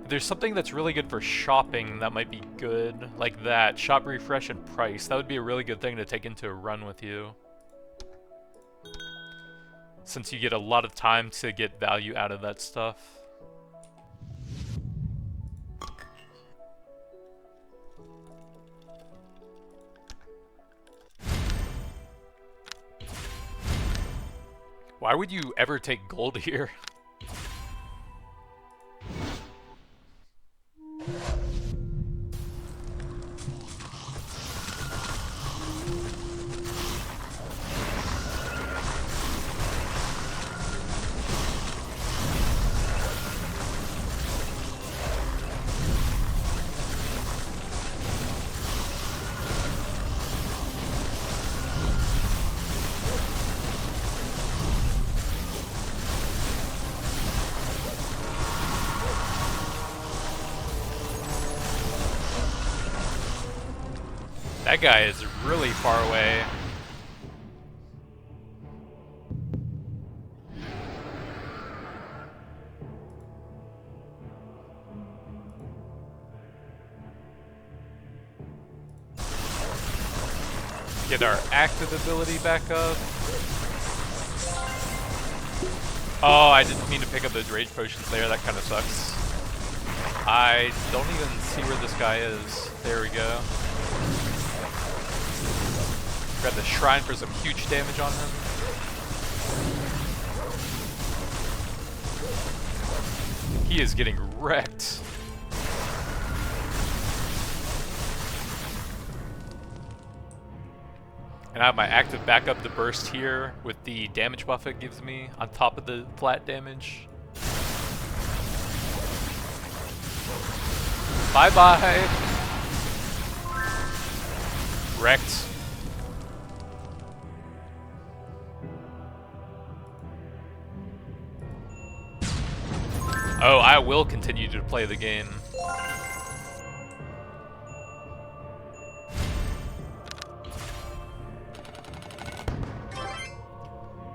If there's something that's really good for shopping that might be good, like that, shop refresh and price, that would be a really good thing to take into a run with you. Since you get a lot of time to get value out of that stuff. Why would you ever take gold here? That guy is really far away. Get our active ability back up. Oh, I didn't mean to pick up those rage potions there. That kind of sucks. I don't even see where this guy is. There we go. Got the shrine for some huge damage on him. He is getting wrecked. And I have my active backup to burst here with the damage buff it gives me on top of the flat damage. Bye-bye! Wrecked. Oh, I will continue to play the game.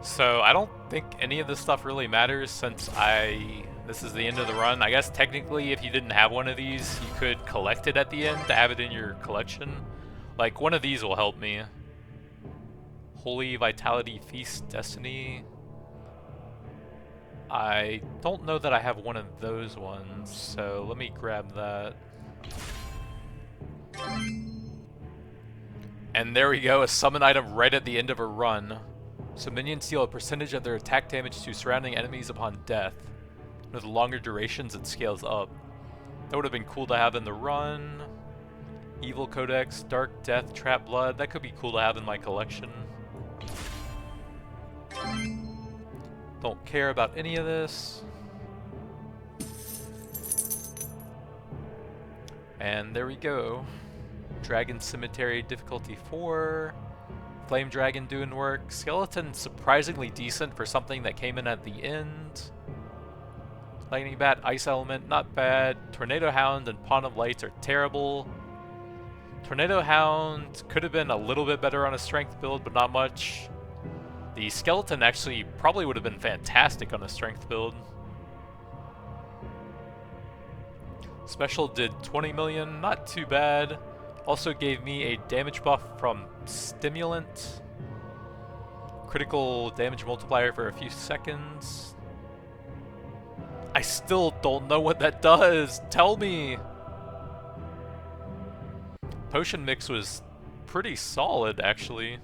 So I don't think any of this stuff really matters since this is the end of the run. I guess technically if you didn't have one of these, you could collect it at the end to have it in your collection. Like one of these will help me. Holy Vitality Feast Destiny. I don't know that I have one of those ones, so let me grab that. And there we go, a summon item right at the end of a run. So minions deal a percentage of their attack damage to surrounding enemies upon death. With longer durations, it scales up. That would have been cool to have in the run. Evil Codex, Dark Death, Trap Blood, that could be cool to have in my collection. Don't care about any of this. And there we go. Dragon Cemetery difficulty 4. Flame Dragon doing work. Skeleton surprisingly decent for something that came in at the end. Lightning Bat, Ice Element, not bad. Tornado Hound and Pawn of Lights are terrible. Tornado Hound could have been a little bit better on a strength build, but not much. The Skeleton actually probably would have been fantastic on a strength build. Special did 20 million, not too bad. Also gave me a damage buff from Stimulant. Critical damage multiplier for a few seconds. I still don't know what that does. Tell me. Potion mix was pretty solid, actually.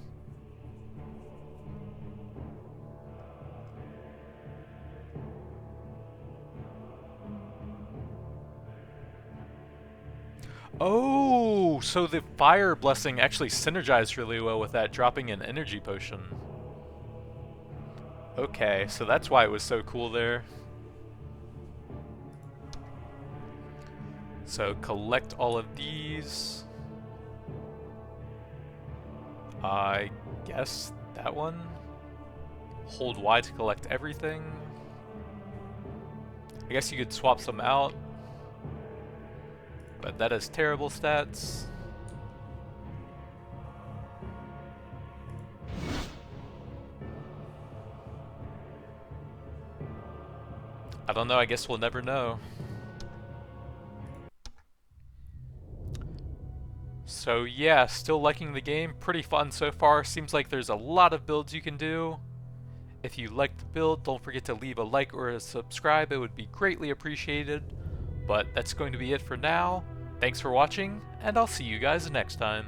Oh, so the fire blessing actually synergized really well with that, dropping an energy potion. Okay, so that's why it was so cool there. So collect all of these. I guess that one. Hold Y to collect everything. I guess you could swap some out. But that has terrible stats. I don't know, I guess we'll never know. So yeah, still liking the game, pretty fun so far. Seems like there's a lot of builds you can do. If you liked the build, don't forget to leave a like or a subscribe, it would be greatly appreciated. But that's going to be it for now. Thanks for watching, and I'll see you guys next time.